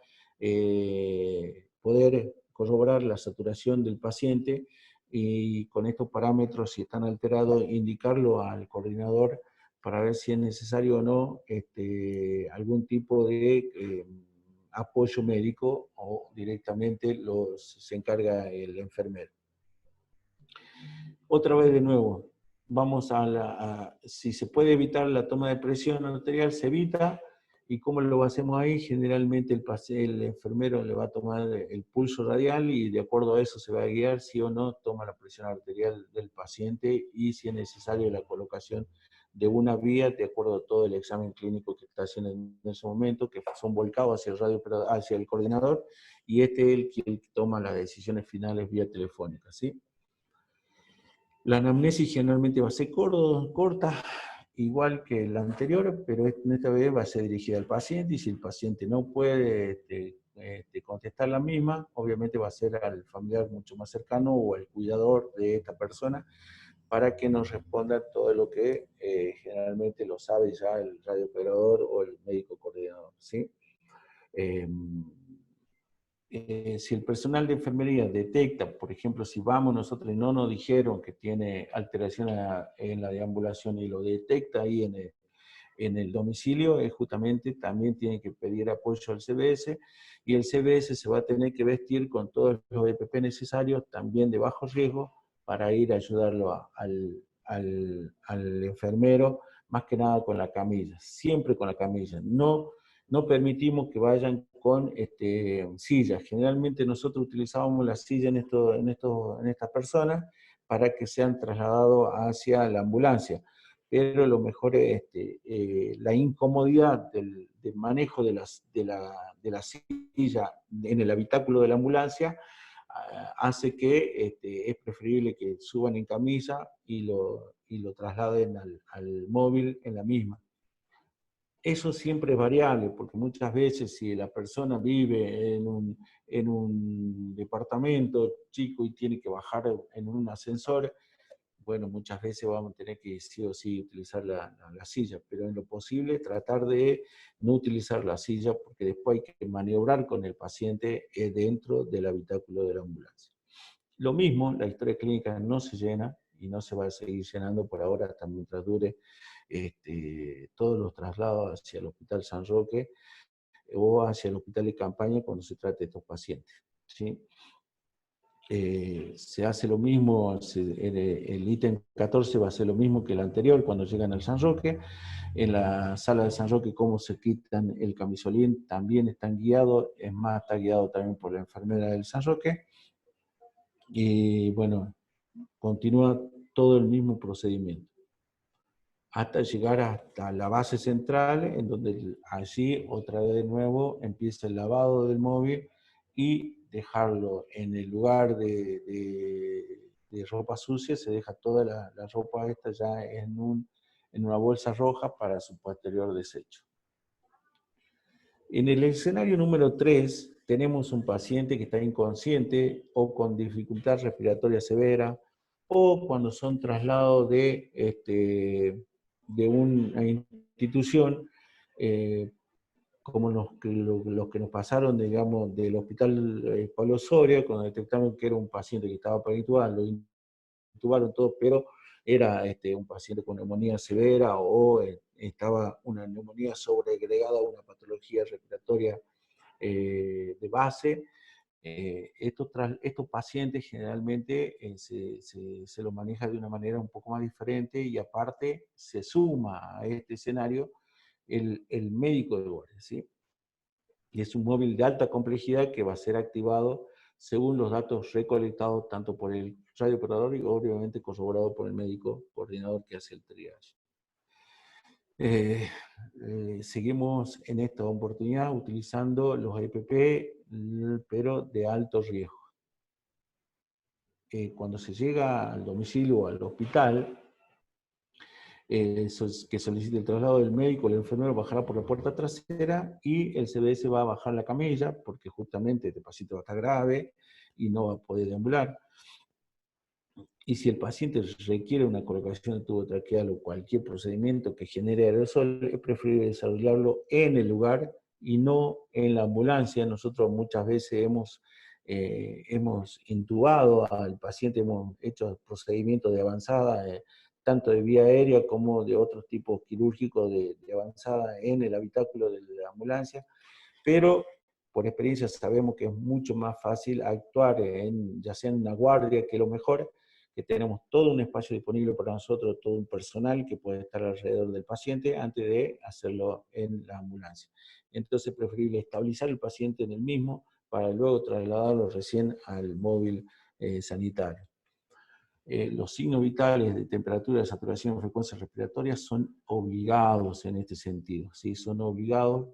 S4: poder corroborar la saturación del paciente, y con estos parámetros, si están alterados, indicarlo al coordinador para ver si es necesario o no algún tipo de apoyo médico, o directamente se encarga el enfermero. Otra vez de nuevo, vamos si se puede evitar la toma de presión arterial, se evita. ¿Y cómo lo hacemos ahí? Generalmente el enfermero le va a tomar el pulso radial y de acuerdo a eso se va a guiar si o no toma la presión arterial del paciente, y si es necesario la colocación de una vía de acuerdo a todo el examen clínico que está haciendo en ese momento, que son volcados hacia el coordinador, y es el que toma las decisiones finales vía telefónica, ¿sí? La anamnesis generalmente va a ser corta, igual que la anterior, pero esta vez va a ser dirigida al paciente, y si el paciente no puede contestar la misma, obviamente va a ser al familiar mucho más cercano o al cuidador de esta persona, para que nos responda todo lo que generalmente lo sabe ya el radiooperador o el médico coordinador, ¿sí? Si el personal de enfermería detecta, por ejemplo, si vamos nosotros y no nos dijeron que tiene alteración en la deambulación y lo detecta ahí en el domicilio, justamente también tiene que pedir apoyo al CBS, y el CBS se va a tener que vestir con todos los EPP necesarios, también de bajo riesgo, para ir a ayudarlo al enfermero, más que nada con la camilla, siempre con la camilla. No permitimos que vayan con sillas. Generalmente nosotros utilizábamos la silla en estas personas para que sean trasladados hacia la ambulancia, pero lo mejor es la incomodidad del manejo de la silla en el habitáculo de la ambulancia, hace que es preferible que suban en camilla y lo trasladen al móvil en la misma. Eso siempre es variable, porque muchas veces si la persona vive en un departamento chico y tiene que bajar en un ascensor, bueno, muchas veces vamos a tener que sí o sí utilizar la silla, pero en lo posible tratar de no utilizar la silla, porque después hay que maniobrar con el paciente dentro del habitáculo de la ambulancia. Lo mismo, la historia clínica no se llena y no se va a seguir llenando por ahora hasta mientras dure todos los traslados hacia el Hospital San Roque o hacia el hospital de campaña cuando se trate de estos pacientes, ¿sí? Se hace lo mismo, el ítem 14 va a ser lo mismo que el anterior cuando llegan al San Roque. En la sala de San Roque, cómo se quitan el camisolín, también están guiados, es más, está guiado también por la enfermera del San Roque. Y bueno, continúa todo el mismo procedimiento, hasta llegar hasta la base central, en donde allí otra vez de nuevo empieza el lavado del móvil y dejarlo en el lugar de ropa sucia, se deja toda la ropa esta ya en una bolsa roja para su posterior desecho. En el escenario número 3 tenemos un paciente que está inconsciente o con dificultad respiratoria severa, o cuando son traslados de una institución, como los que nos pasaron, digamos, del hospital Pablo Soria, cuando detectaron que era un paciente que estaba para intubar, lo intubaron todo, pero era un paciente con neumonía severa o estaba una neumonía sobreagregada a una patología respiratoria de base. Estos pacientes generalmente se los maneja de una manera un poco más diferente y aparte se suma a este escenario el médico de guardia, ¿sí? Y es un móvil de alta complejidad que va a ser activado según los datos recolectados tanto por el radiooperador y obviamente corroborado por el médico coordinador que hace el triage. Seguimos en esta oportunidad utilizando los EPP, pero de alto riesgo. Cuando se llega al domicilio o al hospital, que solicite el traslado del médico, el enfermero bajará por la puerta trasera y el CBS va a bajar la camilla, porque justamente este paciente va a estar grave y no va a poder deambular. Y si el paciente requiere una colocación de tubo traqueal o cualquier procedimiento que genere aerosol, es preferible desarrollarlo en el lugar y no en la ambulancia. Nosotros muchas veces hemos intubado al paciente, hemos hecho procedimientos de avanzada, tanto de vía aérea como de otros tipos quirúrgicos de avanzada en el habitáculo de la ambulancia, pero por experiencia sabemos que es mucho más fácil actuar ya sea en una guardia, que es lo mejor, que tenemos todo un espacio disponible para nosotros, todo un personal que puede estar alrededor del paciente antes de hacerlo en la ambulancia. Entonces es preferible estabilizar el paciente en el mismo para luego trasladarlo recién al móvil sanitario. Los signos vitales de temperatura, de saturación y frecuencia respiratoria son obligados en este sentido, ¿sí? Son obligados,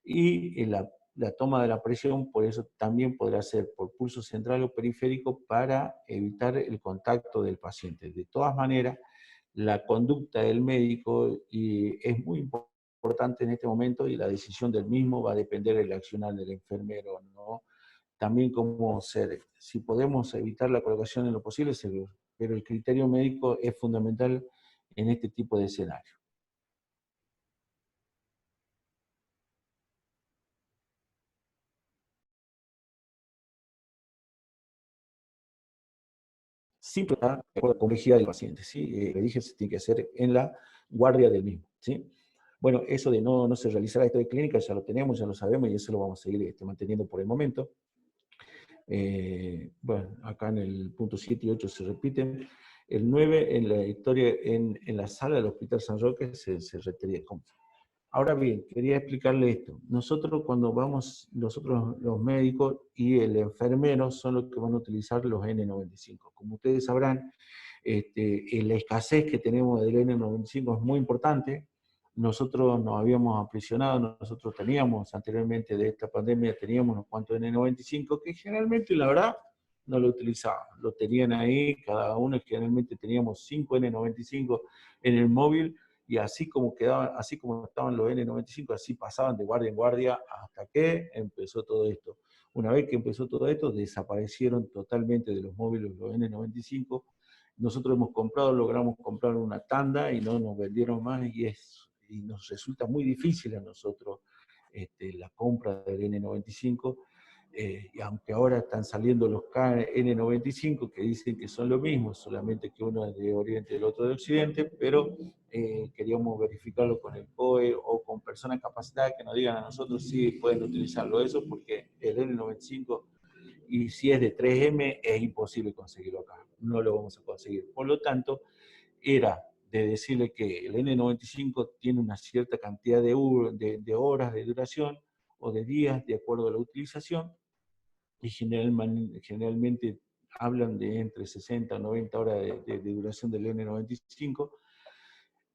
S4: y la toma de la presión, por eso también podrá ser por pulso central o periférico para evitar el contacto del paciente. De todas maneras, la conducta del médico es muy importante en este momento y la decisión del mismo va a depender del accionar del enfermero, ¿no? También cómo ser, si podemos evitar la colocación en lo posible, seguro, pero el criterio médico es fundamental en este tipo de escenario. Siempre está de acuerdo a la complejidad del paciente, ¿sí? Le dije, se tiene que hacer en la guardia del mismo, ¿sí? Bueno, eso de no se realizará esto de clínica ya lo tenemos, ya lo sabemos y eso lo vamos a seguir manteniendo por el momento. Bueno, acá en el punto 7 y 8 se repiten. El 9 en la historia, en la sala del Hospital San Roque se requería. Ahora bien, quería explicarle esto. Nosotros cuando vamos, nosotros los médicos y el enfermero son los que van a utilizar los N95. Como ustedes sabrán, la escasez que tenemos del N95 es muy importante. Nosotros nos habíamos aprisionado, nosotros teníamos anteriormente de esta pandemia, teníamos unos cuantos N95 que generalmente, la verdad, no lo utilizaban. Lo tenían ahí, cada uno generalmente teníamos 5 N95 en el móvil, y así como estaban los N95, así pasaban de guardia en guardia hasta que empezó todo esto. Una vez que empezó todo esto, desaparecieron totalmente de los móviles los N95, nosotros logramos comprar una tanda y no nos vendieron más, y nos resulta muy difícil a nosotros la compra del N95, y aunque ahora están saliendo los KN95 que dicen que son lo mismo, solamente que uno es de Oriente y el otro de Occidente, pero queríamos verificarlo con el COE o con personas capacitadas que nos digan a nosotros si pueden utilizarlo eso, porque el N95, y si es de 3M, es imposible conseguirlo acá, no lo vamos a conseguir. Por lo tanto, era de decirle que el N95 tiene una cierta cantidad de horas de duración o de días de acuerdo a la utilización, y generalmente hablan de entre 60 a 90 horas de duración del N95,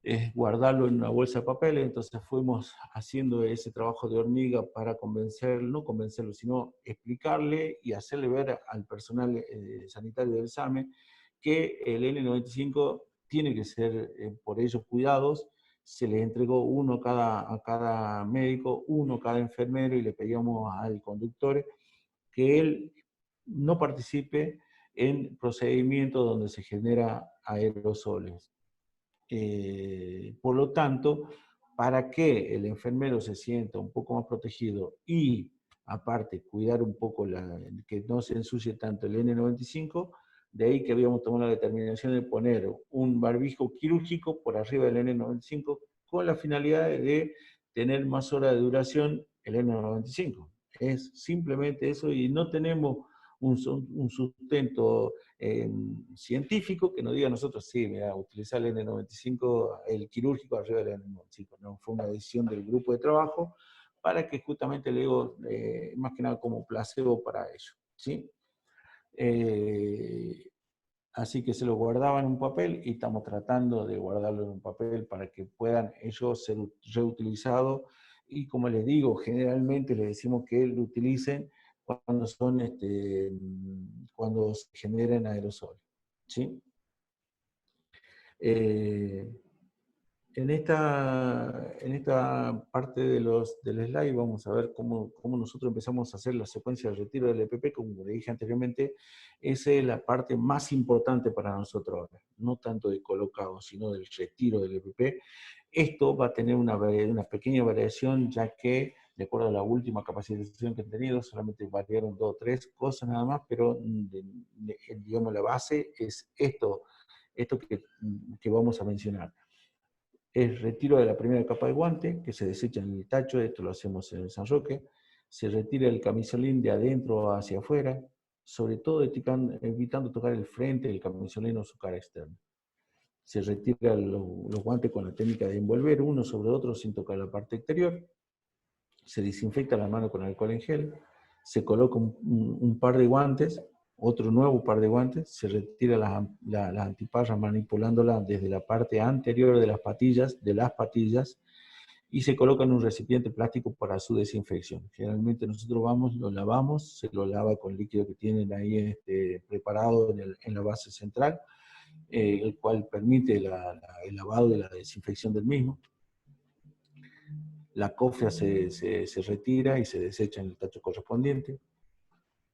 S4: es guardarlo en una bolsa de papel. Entonces fuimos haciendo ese trabajo de hormiga para no convencerlo, sino explicarle y hacerle ver al personal sanitario del SAME que el N95 tiene que ser por ellos cuidados. Se les entregó uno a cada médico, uno a cada enfermero, y le pedíamos al conductor que él no participe en procedimientos donde se genera aerosoles. Por lo tanto, para que el enfermero se sienta un poco más protegido y aparte cuidar un poco que no se ensucie tanto el N95, de ahí que habíamos tomado la determinación de poner un barbijo quirúrgico por arriba del N95 con la finalidad de tener más horas de duración el N95. Es simplemente eso, y no tenemos un sustento científico que nos diga a nosotros, sí, mira, utilizar el N95, el quirúrgico arriba del N95. No, fue una decisión del grupo de trabajo para que justamente, le digo, más que nada como placebo para ellos, ¿sí? Así que se lo guardaban en un papel, y estamos tratando de guardarlo en un papel para que puedan ellos ser reutilizados. Y como les digo, generalmente les decimos que lo utilicen cuando se generen aerosoles, ¿sí? En esta parte del slide vamos a ver cómo nosotros empezamos a hacer la secuencia de retiro del EPP. Como le dije anteriormente, esa es la parte más importante para nosotros ahora, no tanto de colocado, sino del retiro del EPP. Esto va a tener una pequeña variación, ya que, de acuerdo a la última capacitación que he tenido, solamente variaron 2 o 3 cosas nada más, pero digamos, la base es esto que vamos a mencionar. El retiro de la primera capa de guante, que se desecha en el tacho, esto lo hacemos en el San Roque. Se retira el camisolín de adentro hacia afuera, sobre todo evitando tocar el frente del camisolín o su cara externa. Se retira los guantes con la técnica de envolver uno sobre otro sin tocar la parte exterior. Se desinfecta la mano con alcohol en gel. Se coloca un par de guantes, otro nuevo par de guantes. Se retira las antiparras manipulándolas desde la parte anterior de las patillas, y se coloca en un recipiente plástico para su desinfección. Generalmente nosotros lo lavamos, se lo lava con líquido que tienen ahí preparado en la base central, el cual permite el lavado y la desinfección del mismo. La cofia se retira y se desecha en el tacho correspondiente.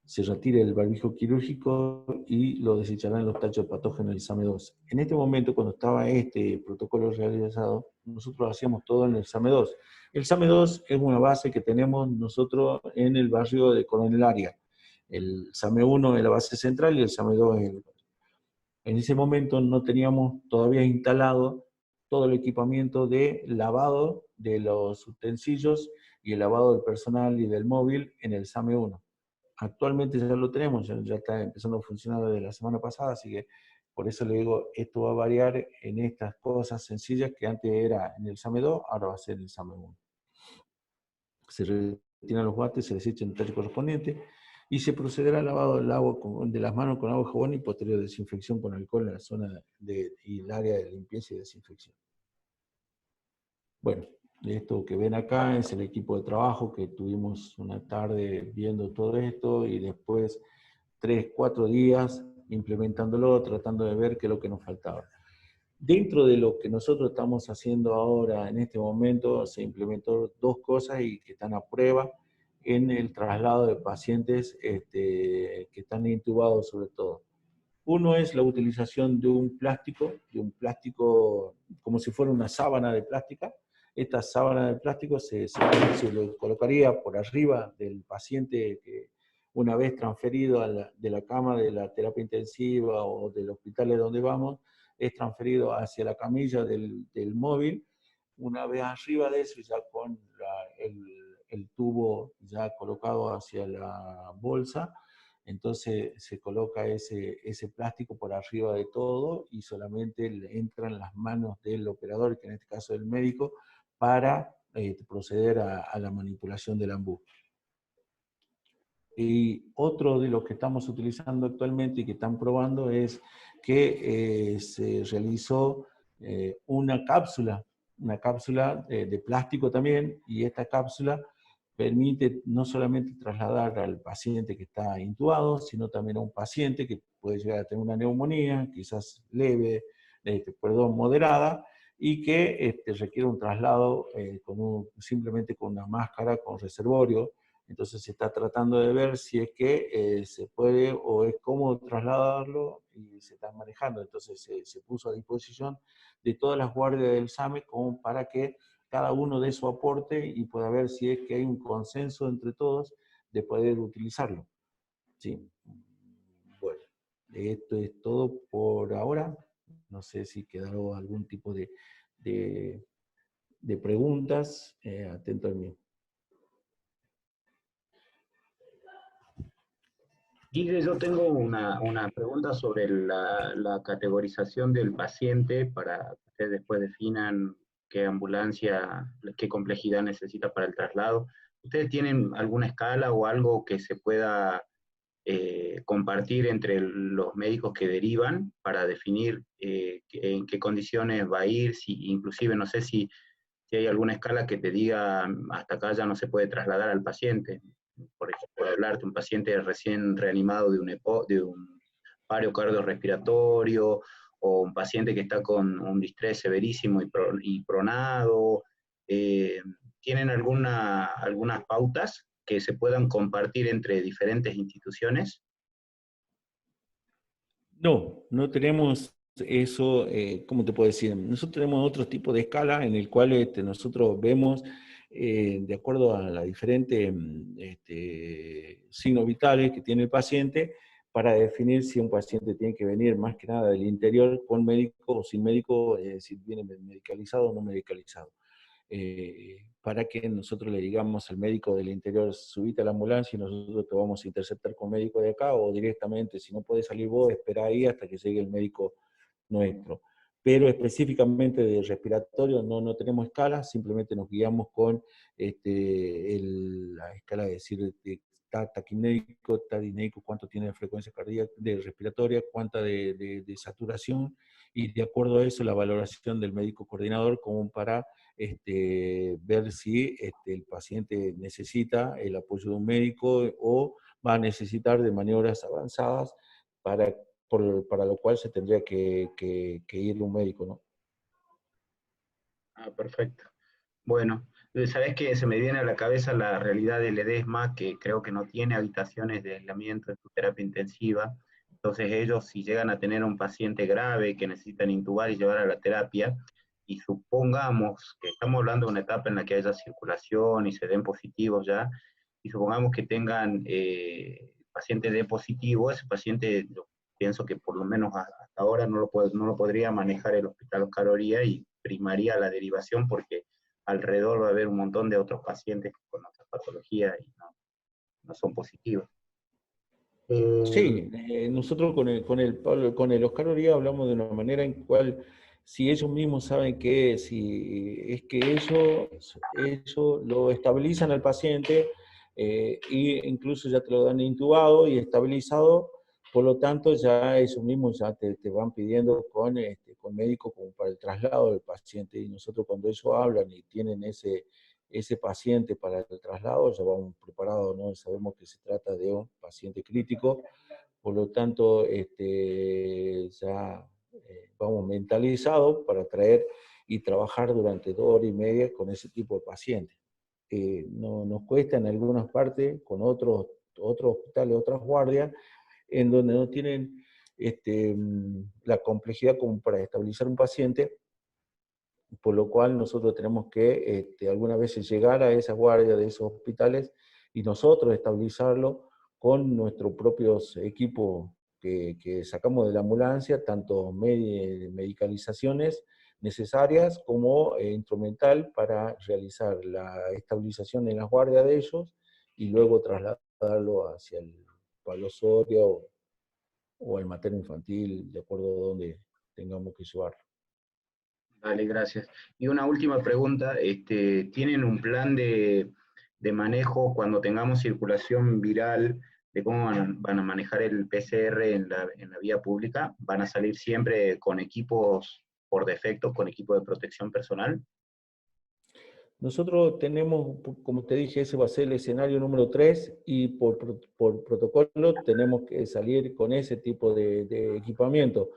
S4: Se retira el barbijo quirúrgico y lo desecharán en los tachos de patógenos del SAME2. En este momento, cuando estaba este protocolo realizado, nosotros hacíamos todo en el SAME2. El SAME2 es una base que tenemos nosotros en el barrio de Coronel Aria. El SAME1 es la base central y el SAME2 es En ese momento no teníamos todavía instalado todo el equipamiento de lavado de los utensilios y el lavado del personal y del móvil en el SAME1. Actualmente ya lo tenemos, ya está empezando a funcionar desde la semana pasada, así que por eso le digo, esto va a variar en estas cosas sencillas que antes era en el SAME2, ahora va a ser en el SAME1. Se retiran los guantes, se desecha en el tacho correspondiente, y se procederá al lavado del agua de las manos con agua y jabón y posterior desinfección con alcohol en la zona y el área de limpieza y desinfección. Bueno, esto que ven acá es el equipo de trabajo que tuvimos una tarde viendo todo esto, y después 3, 4 días implementándolo, tratando de ver qué es lo que nos faltaba. Dentro de lo que nosotros estamos haciendo ahora, en este momento, se implementó 2 cosas y que están a prueba en el traslado de pacientes que están intubados sobre todo. Uno es la utilización de un plástico como si fuera una sábana de plástica. Esta sábana de plástico se lo colocaría por arriba del paciente que una vez transferido de la cama de la terapia intensiva o del hospital de donde vamos, es transferido hacia la camilla del móvil. Una vez arriba de eso, ya con el tubo ya colocado hacia la bolsa, entonces se coloca ese plástico por arriba de todo y solamente le entran las manos del operador, que en este caso es el médico, para proceder a la manipulación del ambú. Y otro de los que estamos utilizando actualmente y que están probando es que se realizó una cápsula de plástico también, y esta cápsula permite no solamente trasladar al paciente que está intubado, sino también a un paciente que puede llegar a tener una neumonía, quizás leve, moderada, y que requiere un traslado simplemente con una máscara, con reservorio. Entonces se está tratando de ver si es que se puede o es cómo trasladarlo y se está manejando. Entonces se puso a disposición de todas las guardias del SAME como para que cada uno dé su aporte y pueda ver si es que hay un consenso entre todos de poder utilizarlo. ¿Sí? Bueno, esto es todo por ahora. No sé si quedó algún tipo de preguntas. Atento al mío.
S2: Guille, yo tengo una pregunta sobre la categorización del paciente para que ustedes después definan qué ambulancia, qué complejidad necesita para el traslado. ¿Ustedes tienen alguna escala o algo que se pueda compartir entre los médicos que derivan para definir en qué condiciones va a ir? Si, inclusive, no sé si hay alguna escala que te diga hasta acá ya no se puede trasladar al paciente. Por ejemplo, por hablarte, un paciente recién reanimado de un paro cardiorrespiratorio, o un paciente que está con un distrés severísimo y pronado. Eh, ¿Tienen algunas pautas que se puedan compartir entre diferentes instituciones?
S4: No, no tenemos eso, ¿cómo te puedo decir? Nosotros tenemos otro tipo de escala en el cual nosotros vemos, de acuerdo a los diferentes signos vitales que tiene el paciente, para definir si un paciente tiene que venir más que nada del interior con médico o sin médico, si viene medicalizado o no medicalizado. Para que nosotros le digamos al médico del interior, subite a la ambulancia y nosotros te vamos a interceptar con médico de acá, o directamente, si no puedes salir vos, espera ahí hasta que llegue el médico nuestro. Pero específicamente de respiratorio no tenemos escala, simplemente nos guiamos con la escala de decir está taquinéico, está dinéico, cuánto tiene de frecuencia cardíaca, de respiratoria, cuánta de saturación, y de acuerdo a eso la valoración del médico coordinador como para ver si el paciente necesita el apoyo de un médico o va a necesitar de maniobras avanzadas para lo cual se tendría que ir un médico, ¿no?
S2: Ah, perfecto. Bueno, sabes que se me viene a la cabeza la realidad del EDESMA, que creo que no tiene habitaciones de aislamiento en su terapia intensiva. Entonces ellos, si llegan a tener un paciente grave que necesitan intubar y llevar a la terapia, y supongamos que estamos hablando de una etapa en la que haya circulación y se den positivos ya, y supongamos que tengan paciente D positivo, ese paciente yo pienso que por lo menos hasta ahora no lo podría manejar el Hospital Oscar Oría y primaría la derivación, porque alrededor va a haber un montón de otros pacientes con otras patologías y no son positivos.
S4: Sí, nosotros con el Oscar Oría hablamos de una manera en cual, si ellos mismos saben que si es que ellos lo estabilizan al paciente, e incluso ya te lo dan intubado y estabilizado, por lo tanto ya ellos mismos ya te van pidiendo con médico como para el traslado del paciente, y nosotros cuando ellos hablan y tienen ese paciente para el traslado, ya vamos preparados, ¿no? Sabemos que se trata de un paciente crítico, por lo tanto, ya vamos mentalizados para traer y trabajar durante 2 horas y media con ese tipo de pacientes. No, nos cuesta en algunas partes con otros hospitales, otras guardias, en donde no tienen la complejidad como para estabilizar un paciente, por lo cual nosotros tenemos que algunas veces llegar a esas guardias de esos hospitales y nosotros estabilizarlo con nuestros propios equipos que sacamos de la ambulancia, tanto medicalizaciones necesarias como instrumental para realizar la estabilización en las guardias de ellos y luego trasladarlo hacia el Pablo Soria o al materno infantil, de acuerdo a donde tengamos que llevarlo.
S2: Vale, gracias. Y una última pregunta, ¿tienen un plan de manejo cuando tengamos circulación viral, de cómo van a manejar el PCR en la vía pública? ¿Van a salir siempre con equipos por defecto, con equipo de protección personal?
S4: Nosotros tenemos, como te dije, ese va a ser el escenario número 3 y por protocolo tenemos que salir con ese tipo de equipamiento.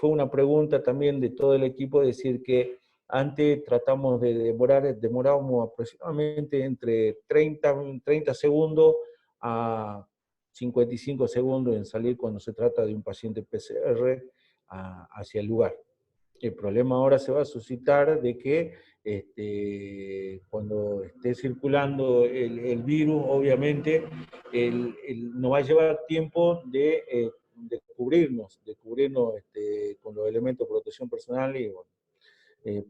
S4: Fue una pregunta también de todo el equipo, decir que antes tratamos de demorábamos aproximadamente entre 30 segundos a 55 segundos en salir cuando se trata de un paciente PCR hacia el lugar. El problema ahora se va a suscitar de que cuando esté circulando el virus, obviamente, nos va a llevar tiempo de cubrirnos con los elementos de protección personal y bueno,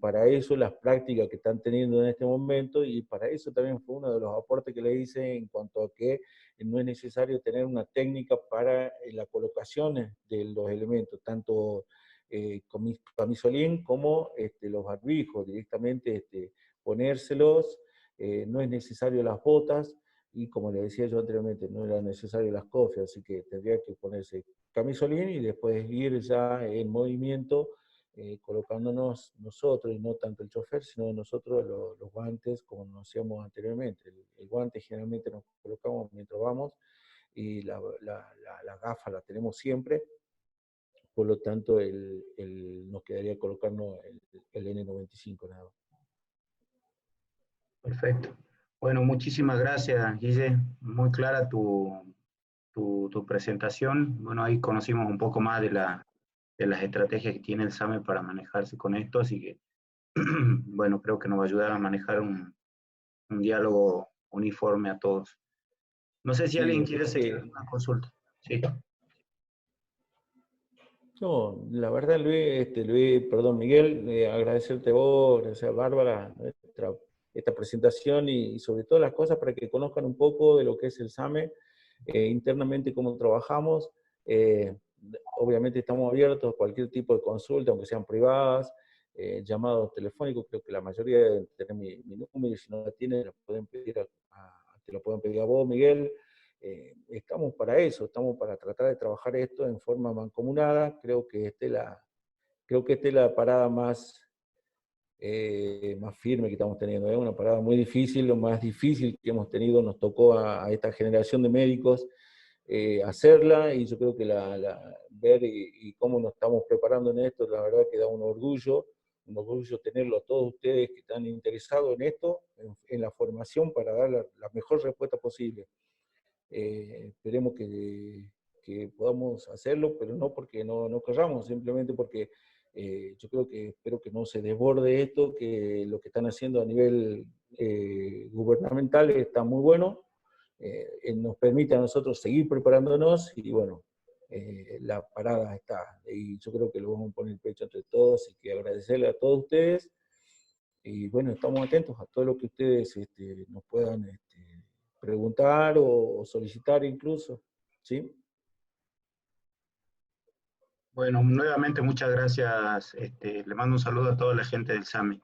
S4: para eso las prácticas que están teniendo en este momento y para eso también fue uno de los aportes que le hice en cuanto a que no es necesario tener una técnica para la colocación de los elementos, tanto camisolín como los barbijos, directamente ponérselos, no es necesario las botas y como le decía yo anteriormente, no era necesario las cofias, así que tendría que ponerse camisolín y después ir ya en movimiento colocándonos nosotros, y no tanto el chofer, sino nosotros los guantes como nos hacíamos anteriormente. El guante generalmente nos colocamos mientras vamos y la gafa la tenemos siempre, por lo tanto nos quedaría colocarnos el N95 nada más.
S2: Perfecto. Bueno, muchísimas gracias, Guille. Muy clara tu presentación. Bueno, ahí conocimos un poco más de las estrategias que tiene el SAME para manejarse con esto, así que, bueno, creo que nos va a ayudar a manejar un diálogo uniforme a todos. No sé si
S4: Sí,
S2: alguien quiere hacer alguna consulta. Sí.
S4: No, la verdad, Luis, perdón, Miguel, agradecerte a vos, gracias a Bárbara, esta presentación y sobre todo las cosas para que conozcan un poco de lo que es el SAME, internamente cómo trabajamos. Obviamente estamos abiertos a cualquier tipo de consulta, aunque sean privadas, llamados telefónicos, creo que la mayoría deben tener mi número y si no la tienen, te lo pueden pedir a vos, Miguel. Estamos para eso, estamos para tratar de trabajar esto en forma mancomunada. Creo que esta es la parada más firme que estamos teniendo. Es una parada muy difícil, lo más difícil que hemos tenido, nos tocó a esta generación de médicos hacerla, y yo creo que ver y cómo nos estamos preparando en esto, la verdad que da un orgullo tenerlo a todos ustedes que están interesados en esto, en la formación para dar la mejor respuesta posible. Esperemos que podamos hacerlo, pero no porque no querramos, simplemente porque espero que no se desborde esto, que lo que están haciendo a nivel gubernamental está muy bueno, nos permite a nosotros seguir preparándonos y bueno, la parada está, y yo creo que lo vamos a poner el pecho entre todos, y que agradecerle a todos ustedes, y bueno, estamos atentos a todo lo que ustedes nos puedan preguntar o solicitar incluso, ¿sí?
S2: Bueno, nuevamente muchas gracias. Le mando un saludo a toda la gente del SAME.